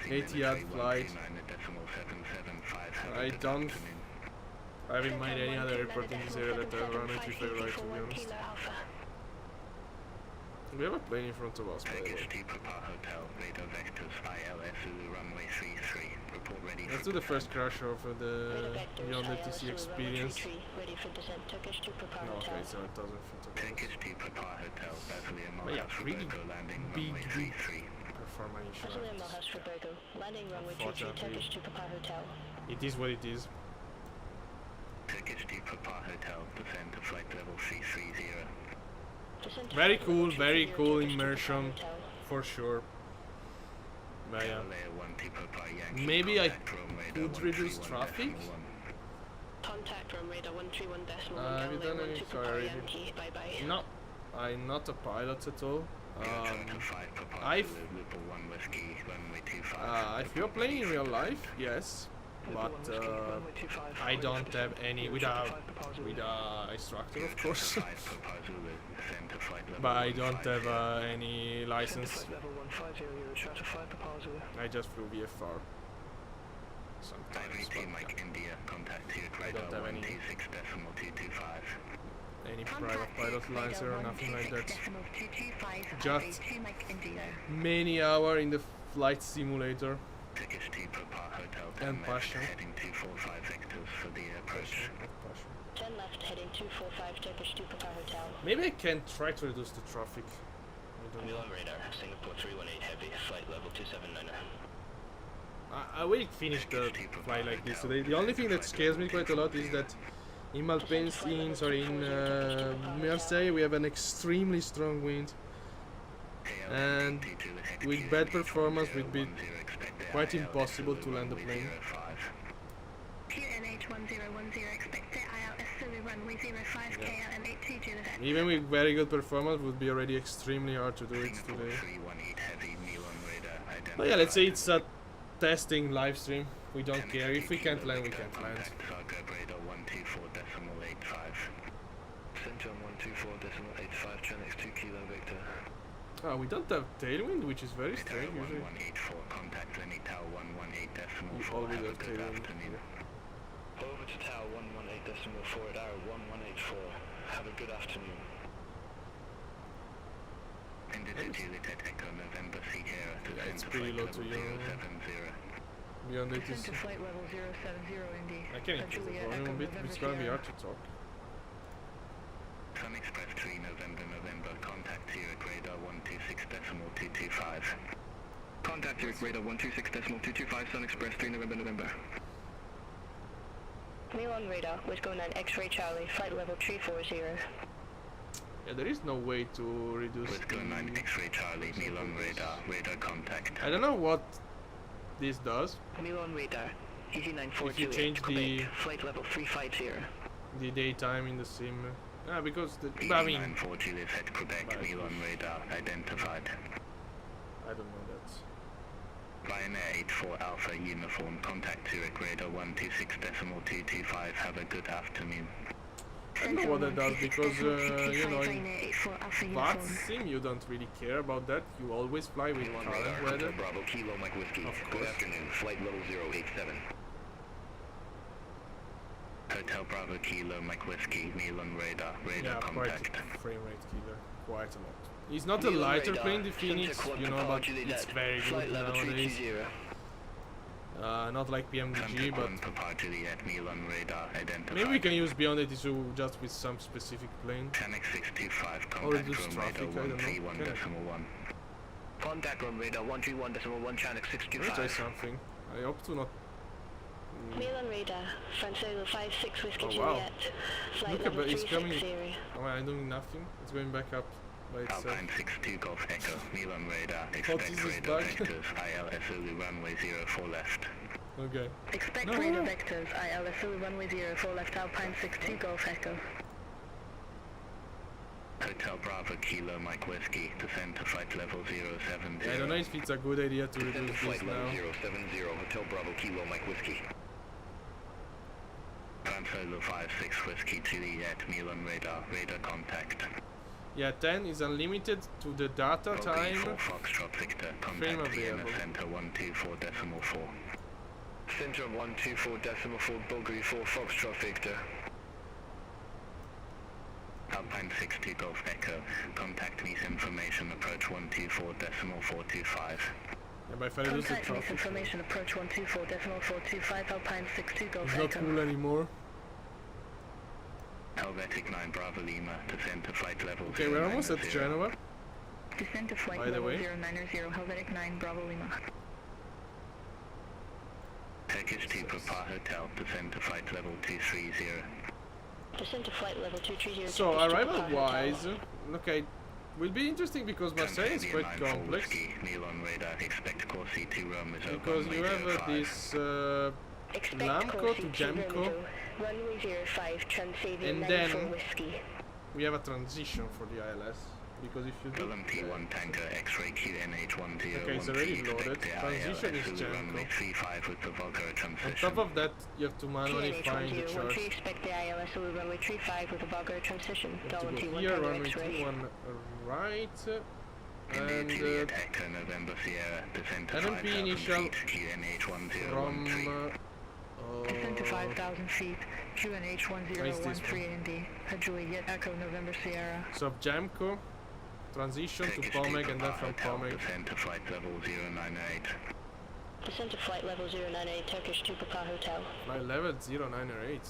Etihad flight. I don't have in mind any other airport in this area that have run a 3-5 right, to be honest. We have a plane in front of us, by the way. Let's do the first crash of the Beyond ATC experience. No, okay, 7,000 feet. But yeah, really big performance issue. Unfortunately, it is what it is. Very cool immersion, for sure. But yeah, maybe I could reduce traffic. Contact from radar 131.1. Have you done any? Sorry, no, I'm not a pilot at all. If you're playing in real life, yes, but I don't have any with a instructor, of course. But I don't have any license. I just flew VFR. Sometimes, I don't have any private pilot license or nothing like that. Just many hours in the flight simulator Tickets to Papa Hotel and Passion. heading 245 vectors for the approach. 10 left, heading 245 Turkish to Papa Hotel. Maybe I can try to reduce the traffic. I don't know. Milan radar, Singapore 318 heavy, flight level 279. I will finish the flight like this today. The only thing that scares me quite a lot is that in Marseille we have an extremely strong wind, and with bad performance it would be quite impossible to land the plane. QNH1010, expect ILS Zulu runway 05 KLM 82 Juliet. Even with very good performance, it would be already extremely hard to do it today. But yeah, let's say it's a testing live stream. We don't care. If we can't land, we can't land. Central 124.85, Fenix 2 Kilo Victor. Ah, we don't have tailwind, which is very strange. Usually, 184, contact Lenny Tower 118.4. we always have tailwind. Over to Tower 118.4 at hour 1184. Have a good afternoon. Yeah, it's pretty low to you. Beyond it is... flight level 070 Indy. I can increase the volume a bit, but it's gonna be hard to talk. Sun Express 3 November, contact Zurich radar 126.225. Contact Zurich radar 126.225, Sun Express 3 November. Milan radar was going on X-ray Charlie, flight level 340. Yeah, there is no way to reduce With going on X-ray Charlie, Milan radar contact. I don't know what this does. Milan radar, Easy 94 If you change the flight level 350. daytime in the sim. Ah, because the... I mean... 94 Juliet at Quebec, Milan radar identified. I don't know that. Ryanair 84 Alpha uniform, contact Zurich radar 126.225. Have a good afternoon. I don't know what that does because, you know, in Flight Sim you don't really care about that. You always fly with current weather. Bravo Kilo Mike Whiskey. Of Good course. afternoon, flight level 087. Hotel Bravo Kilo Mike Whiskey, Milan radar Yeah, contact. quite a frame rate killer. Quite a lot. It's not a Milan lighter radar, plane, the Phoenix, Center you know, Quad but Juliet, it's very flight good level nowadays. 320. Not like PMDG, but Papa Juliet, Milan radar identified. maybe we can use Beyond 82 just with some specific plane. Fenix 625, Or contact reduce room traffic, radar I don't know. 131.1. Contact room radar 131.1, Channel Let me try 625. something. I hope to not... Milan radar, France Solo 56 Whiskey Oh, wow. Juliet, flight Look level at it, it's coming. 360. Oh, I'm doing nothing. It's going back up by itself. Alpine 62 Golf Echo, Milan radar, What expect is this radar bug? vectors, ILS Zulu runway 04 left. Okay. Expect No. radar vectors, ILS Zulu runway 04 left Alpine 62 Golf Echo. Hotel Bravo Kilo Mike Whiskey, descend to flight level 070. I don't know if it's a good idea to reduce this now. 070, Hotel Bravo Kilo Mike Whiskey. France Solo 56 Whiskey Juliet, Milan radar contact. Yeah, 10 is unlimited to the data time. 4 Foxtrot Victor, Frame contact Vienna available. Center 124.4. Center 124.4, Bulgari 4 Foxtrot Victor. Alpine 62 Golf Echo, contact me information approach 124.425. Yeah, but if I reduce the Contact traffic, information approach 124.425 Alpine 62 Golf it's not Echo. cool anymore. Helvetic 9 Bravo Lima, descend to flight level Okay, we're almost at 090. Genoa. Descend to flight By the level way. 090 Helvetic 9 Bravo Lima. Turkish 2 Papa Hotel, descend to flight level 230. Descend to flight level 230. So, Turkish to arrival Papa wise, Hotel. okay, will be interesting because Marseille is quite complex. Milan radar, expect Corsi 2 Rome is open, Because you have radio 5. this Expect Lamco Corsi to 2 Jamco. Romeo, runway 05 Transavia And 94 then- Whiskey. we have a transition for the ILS. Because if you do... Golem P1 tanker, X-ray QNH101. Okay, it's already loaded. Transition is runway Jamco. 35 with the Volga On transition. top of that, you have to manually find the QNH101 charge. expect the ILS will runway 35 with a Bulgari transition. You have to Dollar go T1 here, Tango runway X-ray. 21 right, and Juliet Hector November Sierra, descend to LMP 5,000 initial feet, QNH1013. from... Descend to 5,000 feet. QNH Where is this 1013 Indy. Juliet Echo November Sierra. So Jamco, transition to Pomeg and then from Pomeg. Descend to flight level 098. Descend to flight level 098, Turkish 2 Papa Hotel. Flight level 098.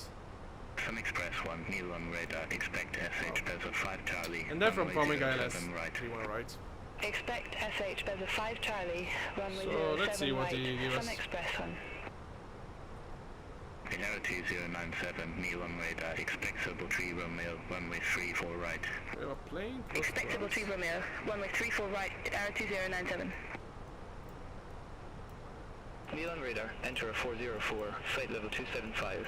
Sun Express 1, Neil on radar, expect SH Beza 5 Charlie. And then from Pomeg ILS, right. 31 right. Expect SH Beza 5 Charlie, runway So let's see what he gives us. Sun Express 1. Inera 2097, Neil on radar, expect Civil 3 Romeo, runway 34 right. We have a plane. Expect Civil 3 Romeo, runway 34 right, Inera 2097. Neil on radar, enter a 404, flight level 275.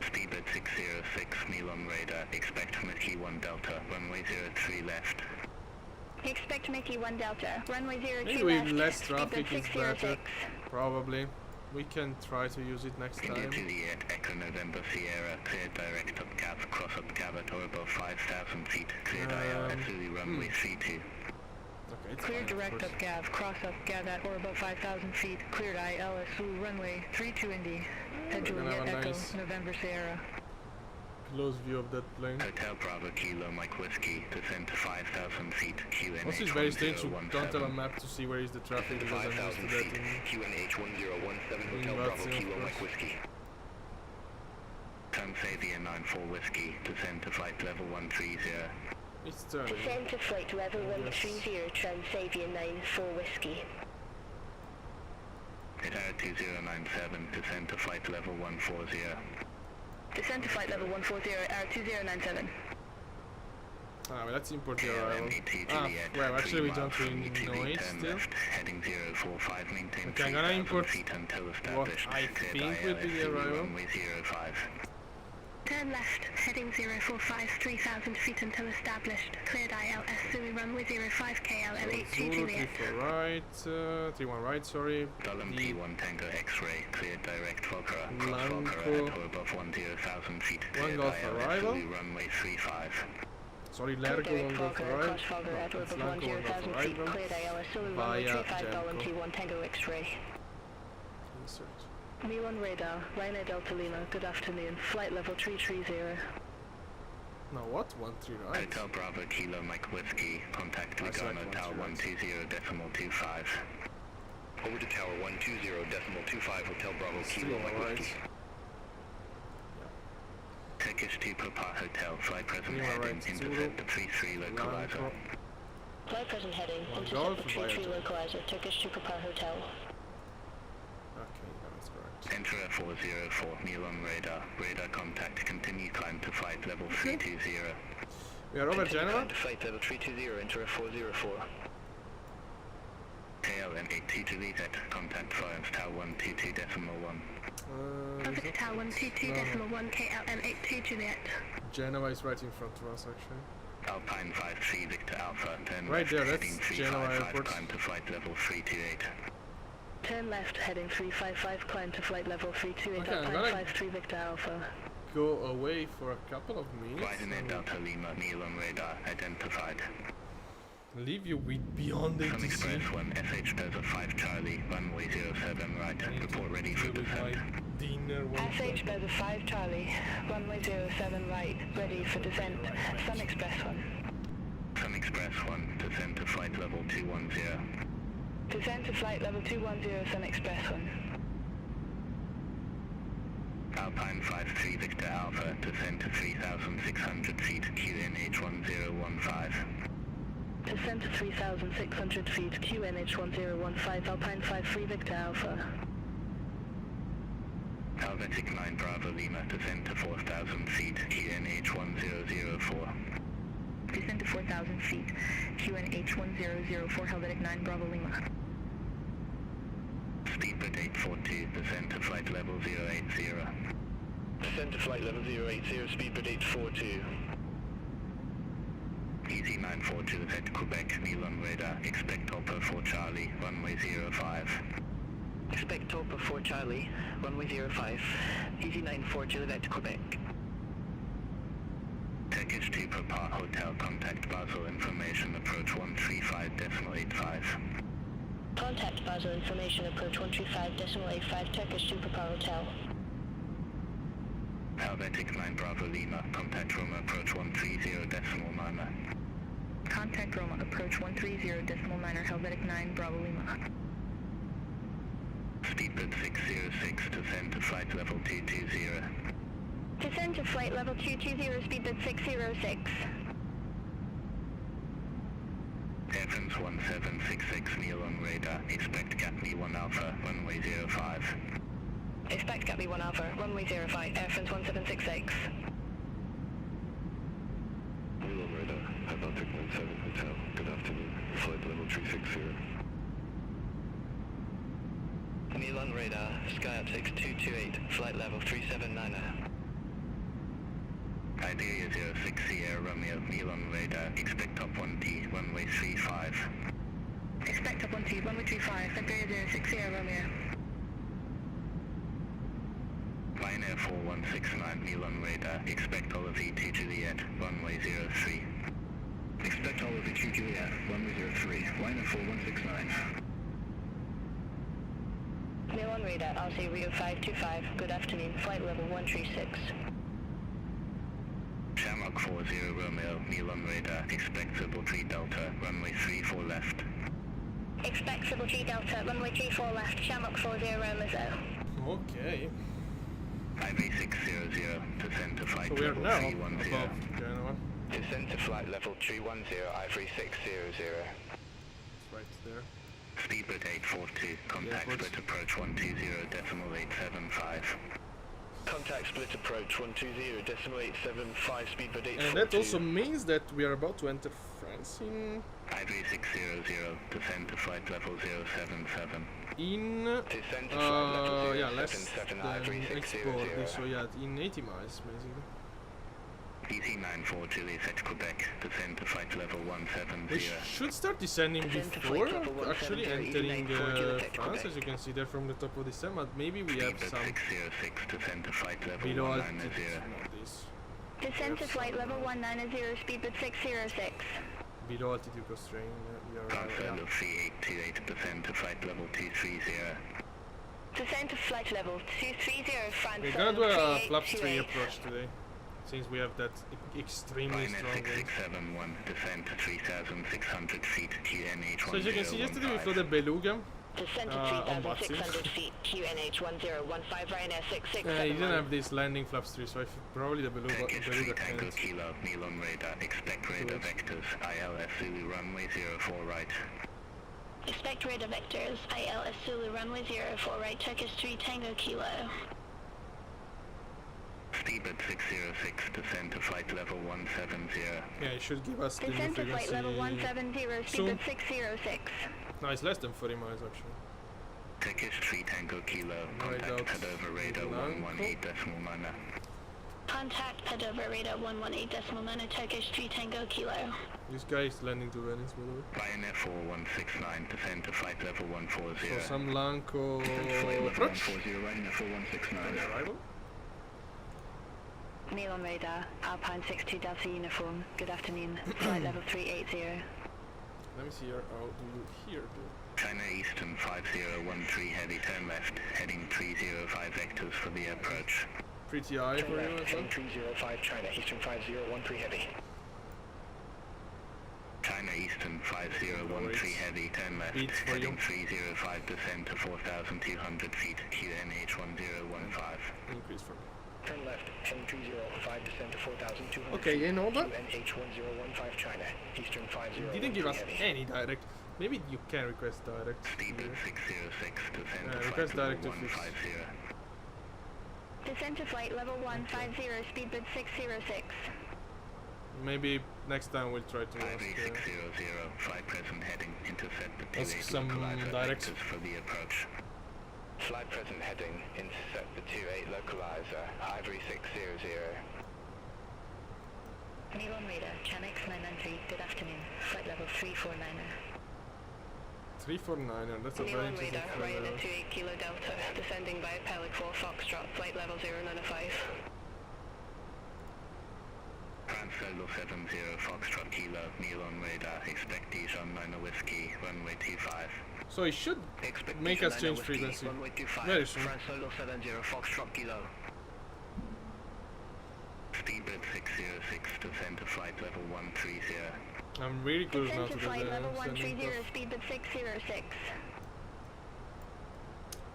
Speedbird 606, Neil on radar, expect Mickey 1 Delta, runway 03 left. Expect Mickey 1 Delta, runway 03 Maybe left, with less traffic is better. 606. Probably. We can try to use it next India time. to the Echo November Sierra, cleared direct up Cav, cross up Gavat or above 5,000 feet, cleared IL, Zulu runway 32. Okay, it's Clear fine, of direct course. up Gav, cross up Gavat or above 5,000 feet, cleared ILS Zulu runway 32 Indy, head We're gonna Juliet have a Echo, nice November Sierra. close view of that plane. Hotel Bravo Kilo Mike Whiskey, descend to 5,000 feet, QNH Also, it's very strange you 1017. don't have a map to see where is the traffic because I'm used to that in QNH 1017, Hotel Bravo Bravo Kilo Kilo Mike Mike Whiskey. Transavia 94 Whiskey, descend to flight level 130. It's turning. Descend to flight level 130, Transavia 94 Whiskey. Inera 2097, descend to flight level 140. Descend to flight level 140, Air 2097. Ah, well, let's import the arrival. MET Ah, Juliet, well, actually 3 we don't miles from really UTV, know it turn still. left, heading 045, maintain Okay, I'm gonna 3,000 import feet until what established, I cleared think would be the ILS, arrival. runway 05. Turn left, heading 045, 3,000 feet until established. Cleared ILS, Zulu runway 05, KL, L82 Zulu, Juliet. 34 right, 31 right, sorry. Dublin The T1 Tango X-ray, cleared direct Volcara, cross Blanco. Volcara at or above 10,000 feet, cleared Golf ILS, arrival. Zulu runway 35. Sorry, Cleared Lergo direct won't go for Volker, right. cross Volker at or It's above Lanco won't go 10,000 for feet. right. Cleared ILS, Zulu runway Via 35, Dublin Gemco. T1 Tango X-ray. Insert. Neil on radar, Ryanair Delta Lima, good afternoon. Flight level 330. No, what? 13 right? Hotel Bravo Kilo Mike Whiskey, contact That's right, Lugano Tower 120.25. Over to Tower 120.25, Hotel Bravo Still Kilo Mike alright. Whiskey. Turkish to Papa Hotel, flight present Lima heading, right, intercept the 33 localizer. Blanco. Flight present heading, Golf intercept the 33 via localizer, Turkish to Papa Hotel. Okay, that's correct. Enter a 404, Neil on radar. Radar contact, continue climb to flight level 320. We are over Genoa. to flight level 320, enter a 404. KLM 82 Juliet, contact Florence Tower 122.1. Traffic Tower 122.1, KLM 82 Juliet. Genoa is right in front of us, actually. Alpine 53 Victor Alpha, turn Right left, there, that's heading Genoa 355, Airport. climb to flight level 328. Turn left, heading 355, climb to flight level 328, Okay, I'm Alpine gonna- 53 Victor Alpha. Go away for a couple of minutes. Ryanair and Delta Lima, Neil on radar, identified. leave you with beyond Sun ATC. Express 1, SH Beza 5 Charlie, runway 07 right, I need to report ready for deal with my descent. dinner once SH Beza 5 Charlie, runway 07 right, ready for descent. Sun Express 1. Sun Express 1, descend to flight level 210. Descent to flight level 210, Sun Express 1. Alpine 53 Victor Alpha, descend to 3,600 feet, QNH 1015. Descent to 3,600 feet, QNH 1015, Alpine 53 Victor Alpha. Helvetic 9 Bravo Lima, descend to 4,000 feet, QNH 1004. Descend to 4,000 feet, QNH 1004, Helvetic 9 Bravo Lima. Speedbird 842, descend to flight level 080. Descend to flight level 080, Speedbird 842. Easy 942, head Quebec, Neil on radar, expect Alpha 4 Charlie, runway 05. Expect Topa 4 Charlie, runway 05, Easy 94 Juliet, Quebec. Turkish to Papa Hotel, contact Basel information, approach 135.85. Contact Basel information, approach 135.85, Turkish to Papa Hotel. Helvetic 9 Bravo Lima, contact Roma, approach 130.9. Contact Roma, approach 130.9, Helvetic 9 Bravo Lima. Speedbird 606, descend to flight level 220. Descend to flight level 220, speedbird 606. Air France 1766, Neil on radar, expect Gatme 1 Alpha, runway 05. Expect Gatme 1 Alpha, runway 05, Air France 1766. Neil on radar, Baltic 97 Hotel, good afternoon, flight level 360. Neil on radar, Skyop 6228, flight level 379. Iberia 06 Sierra Romeo, Neil on radar, expect top 1T, runway 35. Expect top 1T, runway 35, Iberia 06 Sierra Romeo. Ryanair 4169, Neil on radar, expect Oliver 2 Juliet, runway 03. Expect Oliver 2 Juliet, runway 03, Ryanair 4169. Neil on radar, RC Rio 525, good afternoon, flight level 136. Shamrock 40 Romeo, Neil on radar, expect Triple 3 Delta, runway 34 left. Expect Triple 3 Delta, runway 34 left, Shamrock 40 Romeo. Okay. IV 600, descend to flight So we are level now 310. above Genoa. Descend to flight level 310, Ivory 600. It's right there. Speedbird 842, contact Yeah, split approach 120.875. Contact split approach 120.875, speedbird 842. And that also means that we are about to enter France Ivory 600, descend to flight level 077. in Descend to flight level yeah, less 077, than Ivory 600. export, so yeah, in 80 miles basically. DC94 Juliet at Quebec, descend to flight level 170. We should start descending Descend to before flight level actually 170, entering 94 Juliet at France, Quebec. as you can see there from the top of the descent, but maybe we have Speedbird some 606, descend to flight level below 190. altitude, not this, Descend to flight level 190, speedbird 606. below altitude constraint, we are Transfer of 3828, descend to flight level 230. Descend to flight level 230, France. We're gonna do a flaps 3 3828. approach today, since we have that extremely Ryanair strong wind. 6671, descend to 3,600 feet, QNH 1015. So as you can see, yesterday we flew the Beluga. Descend to on Boston. 3,600 feet, QNH 1015, Ryanair 6671. He didn't have this landing flaps 3, so probably the Beluga Turkish 3 Tango can't. Kilo, Neil on radar, expect radar vectors, ILS Zulu runway 04 right. Expect radar vectors, ILS Zulu runway 04 right, Turkish 3 Tango Kilo. Speedbird 606, descend to flight level 170. Yeah, it should give us the new Descend to flight level frequency 170, soon. speedbird 606. No, it's less than 40 miles actually. Turkish 3 Tango Kilo, Right contact out. pad over radar Blanco. 118.9. Contact pad over radar 118.9, Turkish 3 Tango Kilo. This guy is landing to Venice, by the way. Ryanair 4169, descend to flight level 140. So some Blanco Flight level approach. 140, Ryanair 4169. Arrival. Neil on radar, Alpine 62 Delta uniform, good afternoon, flight level 380. Let me see here. How do you hear the China Eastern 5013 heavy turn left, heading 305 vectors for the approach. pretty high for you as well? 305 China Eastern 5013 heavy. China Eastern 5013 heavy, turn left, Beats for heading you. 305, descend to 4,200 feet, QNH 1015. Increase for me. Turn left, heading 305, descend to 4,200 Okay, you know that? QNH 1015 China, Eastern 5013 Didn't give us heavy. any direct. Maybe you can request direct. Speedbird 606, descend to request flight direct level to fix. 150. Descend to flight level 150, speedbird 606. Maybe next time we'll try to ask, IV 600, fly present heading, intercept the ask 28 some localizer direct. vectors for the approach. Fly present heading, intercept the 28 localizer, Ivory 600. Neil on radar, Chanex 993, good afternoon, flight level 349. 349er, that's a Neil very on interesting radar, flight. Ryanair 28 Kilo Delta, descending by Pelic 4 Foxtrot, flight level 095. France Solo 70, Foxtrot Kilo, Neil on radar, expect Dijon 9 Whiskey, runway 25. So it should Expect make Dijon us 9 change Whiskey, frequency. runway 25. Very soon. France Solo 70, Foxtrot Kilo. speedbird 606, descend to flight level 130. I'm really close now Descend to to flight level the sending 130, off. speedbird 606.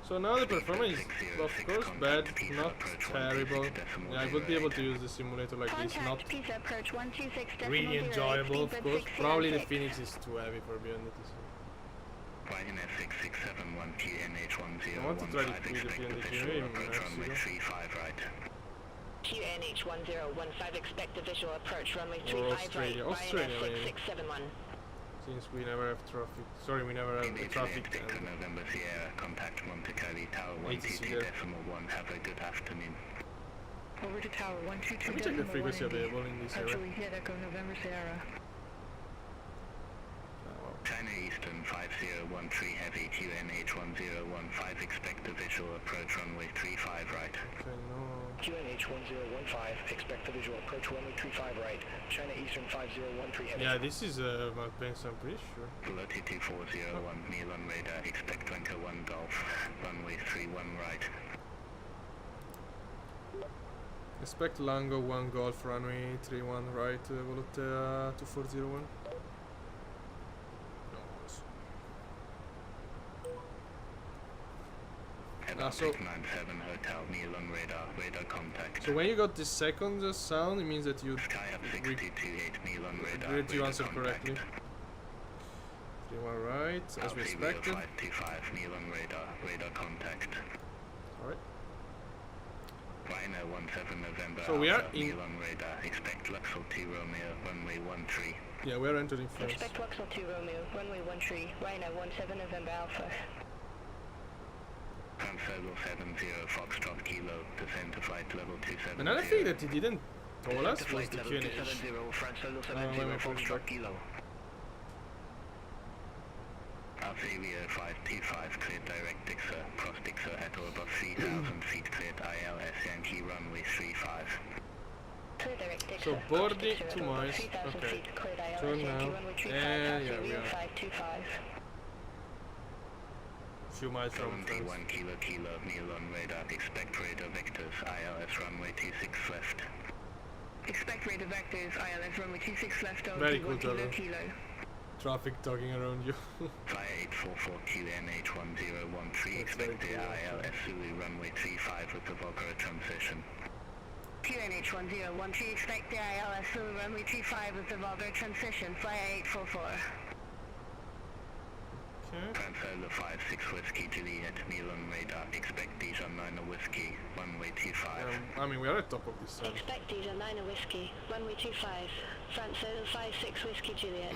So now the performance is of course bad, not terrible. Yeah, I would be able to use the simulator like this, not Contact Pizza approach 126.0, really enjoyable of speedbird course. Probably the 606. Fenix is too heavy for beyond the ATC. Ryanair 6671 QNH1015, I want to try this with the expect PND visual in approach runway Mexico. 35 right. QNH1015, expect a visual approach runway Or 35 Australia. right, Australia Ryanair maybe. 6671. Since we never have traffic. Sorry, we never have the traffic. Victor November Sierra, contact Monte Carlo Tower ATC there. 122.1, have a good afternoon. Over to tower Let me check the 122.1 frequency Indy. available in this area. Actually hit Echo November Sierra. China Eastern 5013 Heavy QNH1015, expect a visual approach runway 35 right. Okay, no. QNH1015, expect the visual approach runway 35 right. China Eastern 5013 Heavy. Yeah, this is Malpensa, I'm pretty sure. Velocity 2401, Milan radar, expect Tanker 1 Golf, runway 31 right. Expect Lango 1 Golf, runway 31 right, Volotea 2401. So 97 Hotel Milan radar contact. when you got this second sound, it means that you Sky up 6228 Milan radar. did you answer contact. correctly. 31 right, as we expected. 525 Milan radar contact. Alright. Ryanair 17 November. So we are Alpha, in- Milan radar, expect Luxor 2 Romeo, runway 13. Yeah, we are entering France. Expect Luxor 2 Romeo, runway 13, Ryanair 17 November Alpha. Transolo 70 Foxtrot Kilo, descend to flight level 270. Another thing that he didn't told us was the QNH. Transolo let me push back. Kilo. Alpha Avio 525, cleared direct Dixer, cross Dixer at or above 3,000 feet, cleared ILS Yankee runway 35. Clear direct Dixer. So boarding 2 miles. 3,000 Okay. feet, cleared ILS Turn Yankee now. runway 35, And yeah, Alpha we Rio are 525. a few miles from France. 71 Kilo, Milan radar, expect radar vectors, ILS runway 26 left. Expect radar vectors, ILS runway 26 left on Very Kilo cool, Kilo. Traffic talking around you. Fly 844 QNH1013, That's very expect the cool, ILS Zulu runway 35 with the Volgara transition. QNH 1013, expect the ILS Zulu runway 35 with the Volga transition, fly 844. Okay. Transolo 56 Whiskey Juliet, Milan radar, expect Dijon 9 Whiskey, runway 25. I mean, we are at top of this sun. Expect Dijon 9 Whiskey, runway 25, Francois 56 Whiskey Juliet.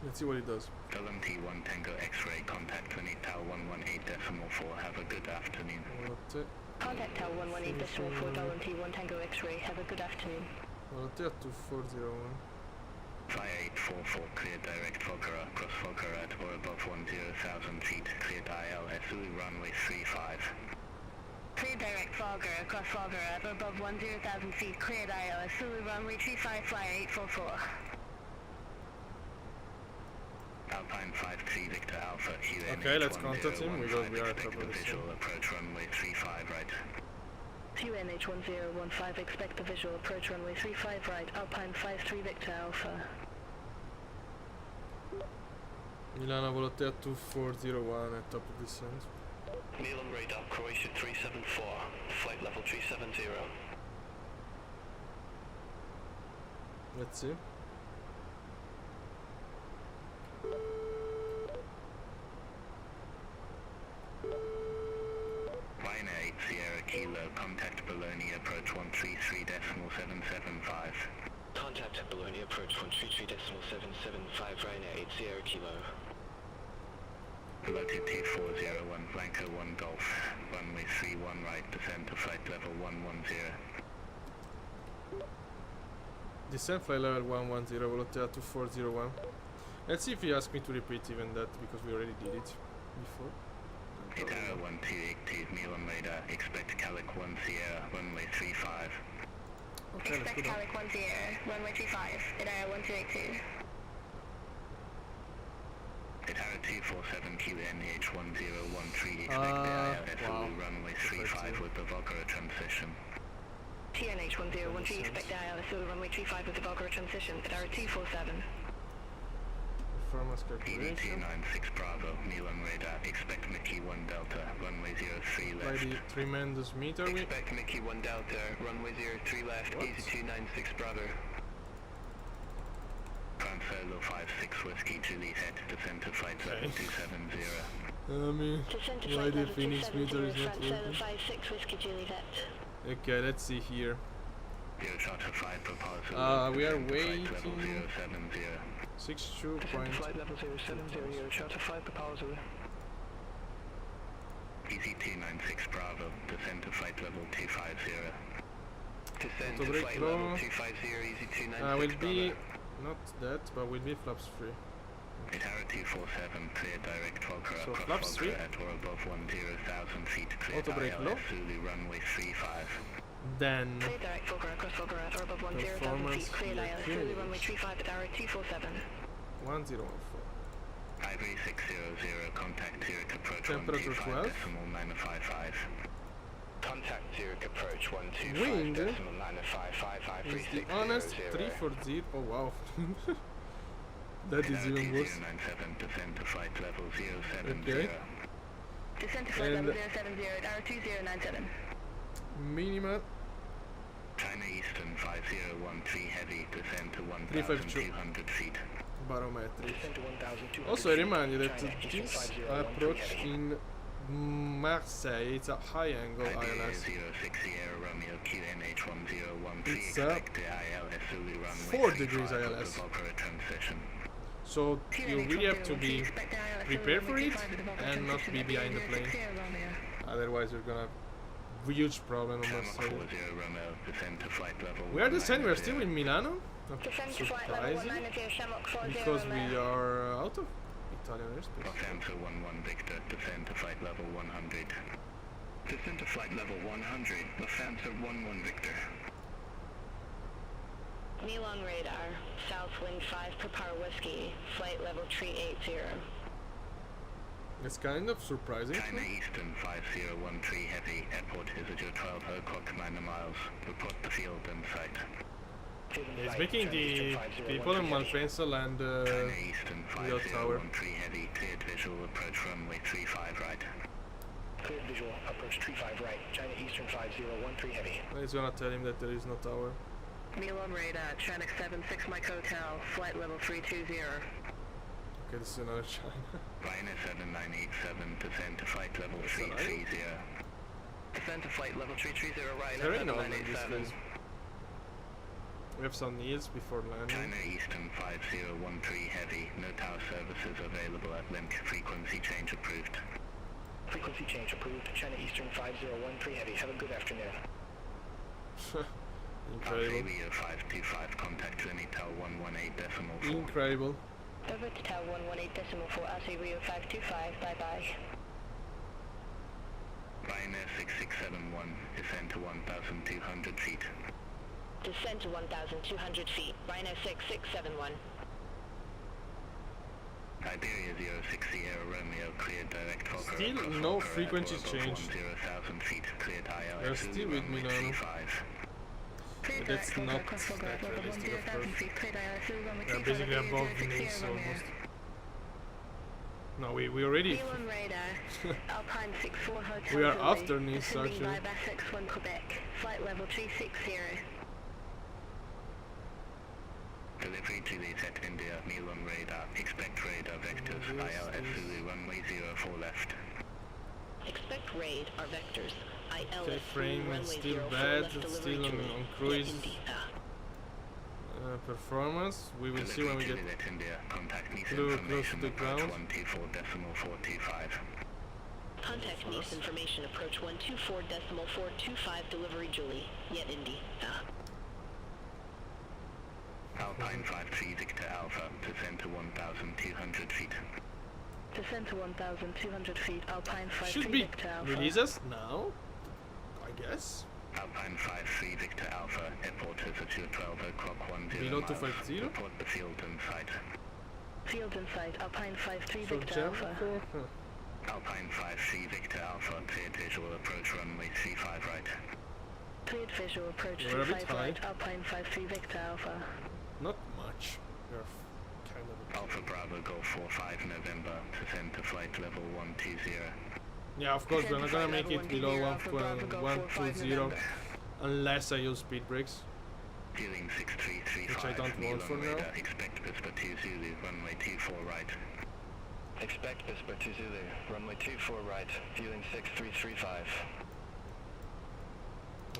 Let's see what it does. Golem T1 Tango X-ray, contact 20 Tau 118.4, have a good afternoon. Volotea Contact Tower 118.4, Golem T1 Tango X-ray, have a good afternoon. 2401. Fly 844, cleared direct Volgara, cross Volgara at or above 10,000 feet, cleared ILS Zulu runway 35. Clear direct Volga, across Volga at or above 10,000 feet, cleared ILS Zulu runway 35, fly 844. Alpine 53 Victor Alpha QNH Okay, let's contact him because we are at top expect of the this visual sun. approach runway 35 right. QNH 1015, expect the visual approach runway 35 right, Alpine 53 Victor Alpha. Milano Volotea 2401 at top of this sun. Milan radar, Croatia 374, flight level 370. Let's see. Ryanair 8 Sierra Kilo, contact Bologna approach 133.775. Contact Bologna approach 133.775, Ryanair 8 Sierra Kilo. Piloted T401, Blanco 1 Golf, runway 31 right, descend to flight level 110. Descent flight level 110, Volotea 2401. Let's see if he asks me to repeat even that because we already did it before. Itara 1282, Milan radar, expect Calic 1 Sierra, runway 35. Okay, let's go Expect down. Calic 10, runway 35, Idara 1282. Itara 247 QNH 1013, expect the Wow. ILS runway 35 with the Volgara transition. TNH 1013, expect ILS over runway 35 with the Bulgara transition at RT47. Performance EDT calculation. 96 Bravo, Milan radar, expect Mickey 1 Delta, runway 03 By left. the tremendous meter we... Expect Mickey 1 Delta, runway 03 left, What? EDT 96 Bravo. Solo 56 Whiskey Julie head, descend to flight level 270. Descend to Why flight the level Phoenix 270, meter is not front solo working? 56 Whiskey Juliet. Okay, let's see here. Zero charter 5 proposal. We are descend to flight level waiting. 070. 62 Descend point... to flight level 070, Euro Charter 5 proposal. EZT 96 Bravo, descend to flight level 250. Descend to Autobrake flight low. level 250, EZT 96 will be... Bravo. Not that, but will be flaps free. Tower 247, clear direct Volker So across flaps Volker free. at or above 10,000 feet, clear Autobrake ILS low. Zulu runway 35. Then... Clear direct Fulgur across Fulgur at or above 10,000 Performance feet, clear ILS here. Zulu runway 35 at RT47. 1014. Ivory 600, contact Zurich approach Temperature 12. 125.955. Contact Zurich approach 125.955. Wind is the honest 340. Oh wow. That is even worse. 097, descend to flight level 070. Okay. Descend to flight And- level 070 at RT097. Minima China Eastern 5013 heavy, descend to 352. 1,200 feet. barometric. Descend to 1,200 Also, I remind you that China Eastern this 5013 approach heavy. in Marseille, it's a high angle Iberia ILS. 06 Sierra Romeo QNH 1013, It's expect the ILS Zulu runway 4 degrees 35 with ILS. the Volker transition. So you really have to be prepared for it and not be behind the plane. Otherwise, you're gonna have huge problem on Shamrock Marseille. 40 Romeo, descend to flight level We are descending. We're 190. still in Milano. Descend to flight level Surprising, 190 Shamrock 40 because we are out of Italian airspace. Lufthansa 11 Victor, descend to flight level 100. Descend to flight level 100, Lufthansa 11 Victor. Milan radar, south wind 5 per power whiskey, flight level 380. It's kind of surprising. China Eastern 5013 heavy, airport is at your 12 o'clock 9 miles. Report the field and sight. It's making the people in Malpensa land China Eastern real tower. 5013 heavy, cleared visual approach runway 35 right. Cleared visual, approach 35 right. China Eastern 5013 heavy. He's gonna tell him that there is no tower. Milan radar, Chinook 76 Mike Hotel, flight level 320. Okay, this is another China. Ryanair 7987, descend to flight level That's all right. 330. Descend to flight level 330, Very normal in this place. We have some needs before landing. China Eastern 5013 heavy, no tower services available at link, frequency change approved. Frequency change approved. China Eastern 5013 heavy. Have a good afternoon. Incredible. Rio 525, contact Unitel 118.4. Incredible. Over to Tower 118.4, Alpha Rio 525, bye bye. Ryanair 6671, descend to 1,200 feet. Descend to 1,200 feet, Ryanair 6671. Iberia 06 Sierra Romeo, cleared direct Fokker Still across no Fokker frequency at or above change. 10,000 feet, cleared They're ILS still Zulu with runway Milano. 35. But that's not that realistic, of course. We're basically above Venice almost. No, we already... Milan radar, Alpine 64 Hotel. We are Zulu, after Nice, descending actually. live SX1 Quebec, flight level 360. Delivery to the Jet India, Milan radar, expect radar vectors, ILS Zulu runway 04 left. Expect raid are vectors. ILS Okay, frame is runway still 04 bad, left it's delivery still on Julie. cruise. India. Performance, we will see when we get Delivery to the Jet India, contact Nice close to information the approach ground. 124.425. Contact Nice information approach 124.425 delivery Julie. Yet Indy. Alpine 53 Victor Alpha, descend to 1,200 feet. Descend to 1,200 feet, Alpine 53 should be Victor Alpha. release us now, I guess. Alpine 53 Victor Alpha, airport is at your 12 o'clock 10 Below miles. 250? Report the field and sight. Field in sight, Alpine 53 So Victor jump Alpha. for... Alpine 53 Victor Alpha, cleared visual approach runway 35 right. Cleared visual approach We're a bit 35 high. right, Alpine 53 Victor Alpha. Not much. We're kind of... Alpha Bravo Golf 45 November, descend to flight level 120. Yeah, of course, we're not gonna make it below 120 unless I use speed brakes. Dealing 6335, Which I don't want for now. radar, expect Whisper 2 Zulu, runway 24 right. Expect Whisper 2 Zulu, runway 24 right, dealing 6335.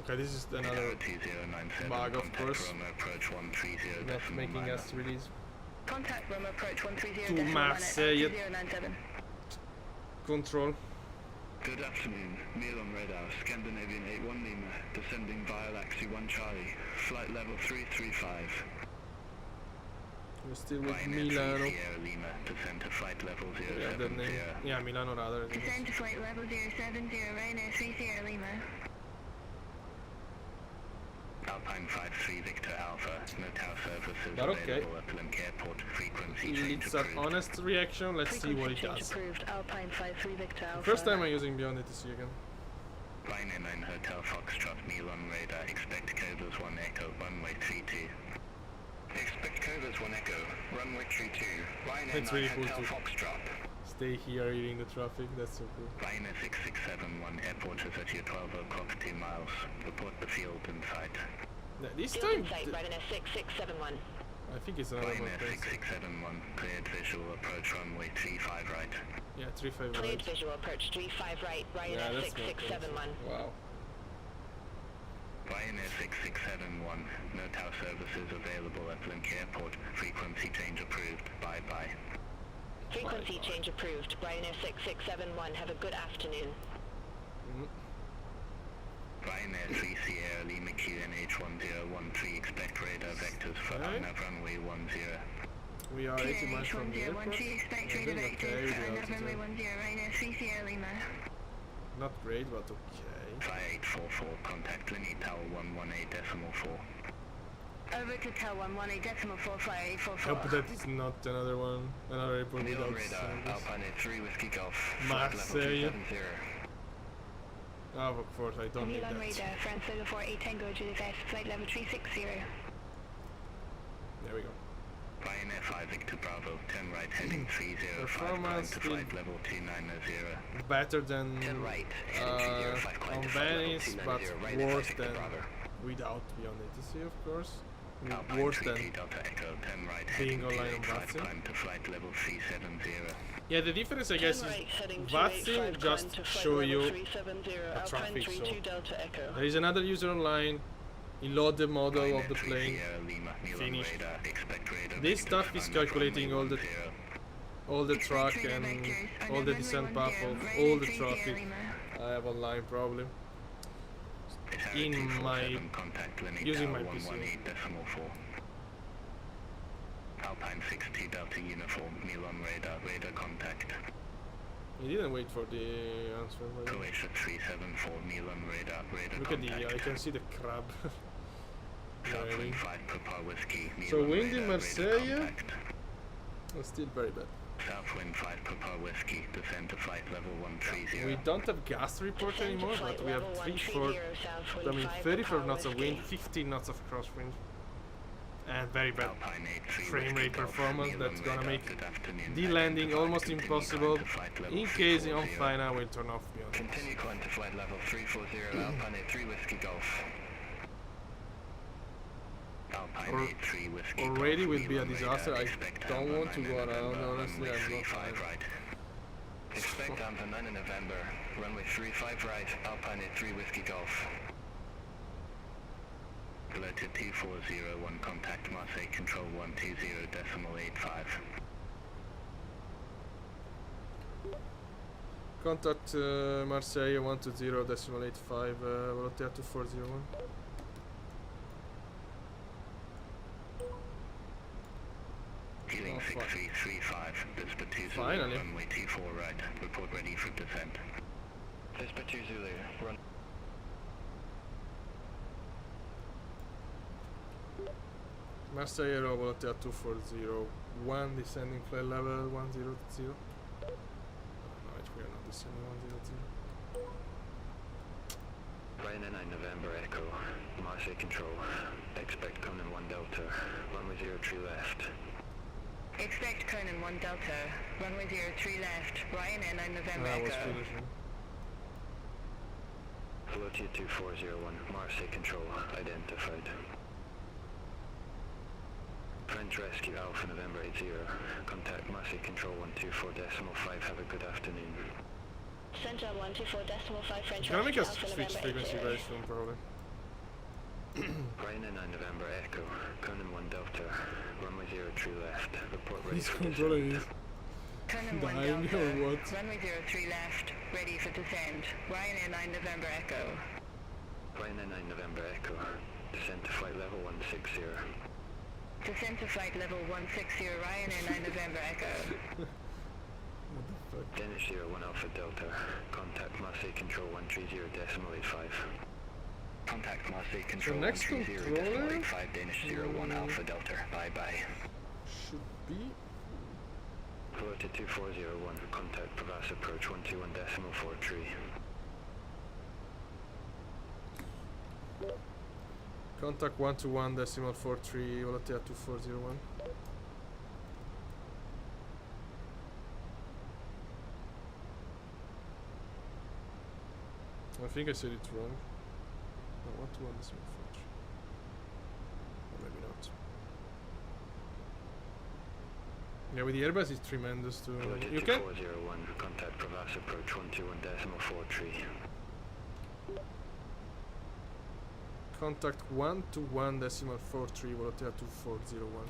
Okay, this is another 2097, bug, of contact course. Roma, approach 130, Not decimal making minor. us release Contact Roma approach 130 to decimal minute, Marseille. 2097. Control. Good afternoon, Neil on radar, Scandinavian 81 Lima, descending via Laxi 1 Charlie, flight level 335. We're still with Ryanair 3 Milano. Sierra Lima, descend to flight level Yeah, that 070. name. Yeah, Milano rather. Descend to flight level 070, Ryanair 3 Sierra Lima. Alpine 53 Victor Alpha, no tower services But okay. available at Link Airport, frequency change It's an approved. honest reaction. Let's see what it Frequency change does. approved, Alpine 53 Victor Alpha. First time I'm using Beyond ATC again. Ryanair 9 Hotel Foxtrot, Neil on radar, expect Cobras 1 Echo, runway 32. Expect Cobras 1 Echo, runway 32, Ryanair It's 9 really cool Hotel to Foxtrot. stay here eating the traffic. That's so cool. Ryanair 6671, airport is at your 12 o'clock 2 miles. Report the field in sight. This Field time, in sight, Ryanair 6671. I think it's another one. Ryanair 6671, cleared visual approach runway 35 right. Yeah, 35 Cleared right. visual approach 35 right, Yeah, Ryanair that's not 6671. Wow. Ryanair 6671, no tower services available at Link Airport, frequency change approved, bye-bye. Frequency Bye-bye. change approved, Ryanair 6671. Have a good afternoon. Mm. Ryanair 3 Sierra Lima QNH 1013, expect radar vectors for Okay. Arnav runway 10. We are 80 miles from the airport. 1013, expect I radar think vectors okay for with Arnav the runway altitude. 10, Ryanair 3 Sierra Lima. Not great, but okay. Fly 844, contact Linny Tower 118 decimal 4. Over to Tel 118 decimal 4, flight 844. Hope that is not another one, another airport Neil on without radar, service. Alpine 3 Whiskey Golf, flight level Marseille. 270. Oh, of course, I don't need Neil on that. radar, France Level 48 Tango Juliet S, flight level 360. There we go. Ryanair 5 Victor Bravo, 10 right heading 305, climb Performance to still flight level 290. Better than 10 right, heading 305, climb on to flight level Venice, but 290, Ryanair 5 worse Victor than Bravo. without Beyond ATC, of course. Alpine Worse 3 than Delta Echo, 10 right being heading online on 285, VATSIM. climb to flight level 370. Yeah, the difference I guess is right, heading VATSIM 285, just climb to flight show level you 370, a Alpine traffic, 32 so Delta Echo. there is another user online. He load the model of Ryanair the 3 plane. Sierra Lima, Neil on Finished. radar, expect radar This vectors stuff for is Arnav calculating runway all the 10. track and all the descent path of all the traffic I have online probably. Italian in 247, my- contact Linny using Tower my PC. 118 decimal 4. Alpine 60 Delta Uniform, Neil on radar, radar contact. He didn't wait for the answer. by the way. Croatia 374, Neil on radar, radar Look at the, contact. I can see the crab. Southwind Driving. 5 Papa Whiskey, Neil So on wind in radar, Marseille? radar contact. It's still very bad. Southwind 5 Papa Whiskey, descend to flight level 130. We don't have gas report Descend to anymore, flight but we have level 34, 130, Southwind 5 34 Papa knots of wind, Whiskey. 15 knots of crosswind, and very bad Alpine 83 frame Whiskey rate Golf, performance Neil that's on gonna radar, make good afternoon. the landing Identified, almost continue impossible. climb to flight level In case the 340. on-flying I will turn off beyond. Continue climb to flight level 340, Alpine 83 Whiskey Golf. Alpine Or- 83 Whiskey already Golf, will be a Neil on disaster. radar, I expect don't Alpha want to 9 go in around, November, honestly, runway I'm not 35 tired. right. Expect Alpha 9 in November, runway 35 right, Alpine 83 Whiskey Golf. Alerted 2401, contact Marseille Control 120 decimal 85. Contact Marseille 120.85, Volotea 2401. Healing Oh, fuck. 6335, Whisper 2 Zulu, Finally. runway 24 right, report ready for descent. Whisper 2 Zulu, run. Marseille Volotea 2401, descending flight level 100. No, we are not descending 100. Ryanair 9 November Echo, Marseille Control. Expect Conan 1 Delta, runway 03 left. Expect Conan 1 Delta, runway 03 left, Ryanair 9 November Echo. Velotia 2401, Marseille Control, identified. French Rescue Alpha November 80, contact Marseille Control 124.5, have a good afternoon. Central 124.5 French It's gonna make Rescue us Alpha switch November frequency 80. very soon, probably. Ryanair 9 November Echo, Conan 1 Delta, runway 03 left, report ready He's for controlling descent. it. Conan 1 Dying Delta, or what? runway 03 left, ready for descent, Ryanair 9 November Echo. Ryanair 9 November Echo, descent to flight level 160. Descent to flight level 160, Ryanair 9 November Echo. What the fuck? Danish 01 Alpha Delta, contact Marseille Control 130.85. Contact Marseille Control next 130.85 Danish 01 Alpha Delta. Bye-bye. Should be... Velotia 2401, contact Provas approach 121.43. Contact 121.43, Volotea 2401. I think I said it wrong. No, 121.43. Or maybe not. Yeah, with the Airbus it's tremendous too. Velotia You can... 2401, contact Provas approach 121.43. Contact 121.43, Volotea 2401.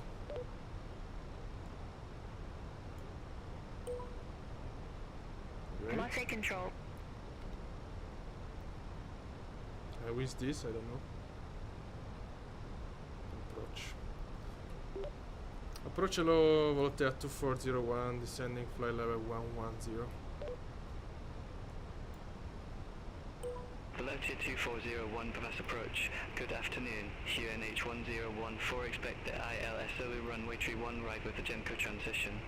You ready? Marseille Control. Who is this? I don't know. Approach. Approach hello, Volotea 2401, descending flight level 110. Velotia 2401, Provas approach. Good afternoon. UNH 1014, expect the ILS Zulu runway 31 right with the GEMCO transition.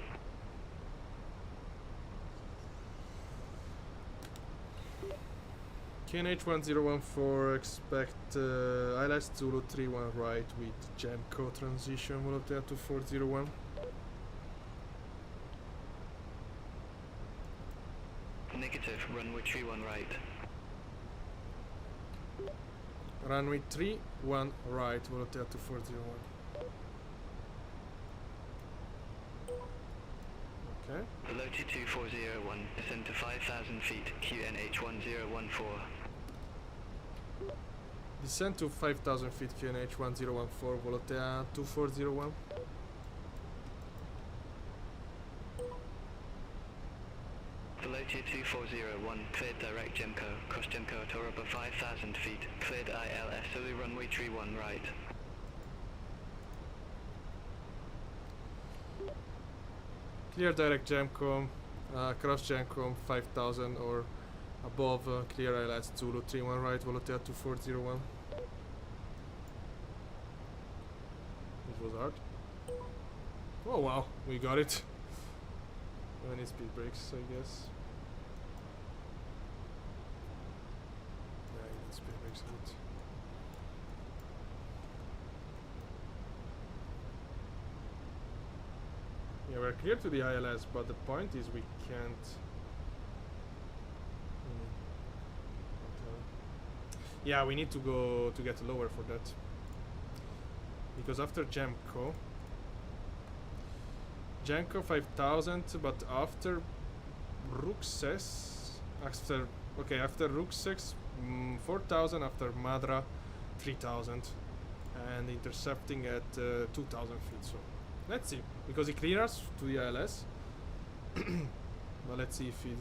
KNH 1014, expect ILS Zulu 31 right with GEMCO transition, Volotea 2401. Negative, runway 31 right. Runway 31 right, Volotea 2401. Okay. Velotia 2401, descend to 5,000 feet, QNH 1014. Descend to 5,000 feet, QNH 1014, Volotea 2401. Velotia 2401, cleared direct GEMCO, cross GEMCO at or above 5,000 feet, cleared ILS Zulu runway 31 right. Clear direct GEMCO, cross GEMCO 5,000 or above, clear ILS Zulu 31 right, Volotea 2401. It was hard. Oh wow, we got it. Any speed brakes, I guess. Yeah, I need speed brakes a bit. Yeah, we're clear to the ILS, but the point is we can't. Yeah, we need to go to get lower for that. Because after GEMCO 5000, but after Ruxes, after 4000, after Madra 3000, and intercepting at 2000 feet. So let's see, because it clears us to the ILS. But let's see if it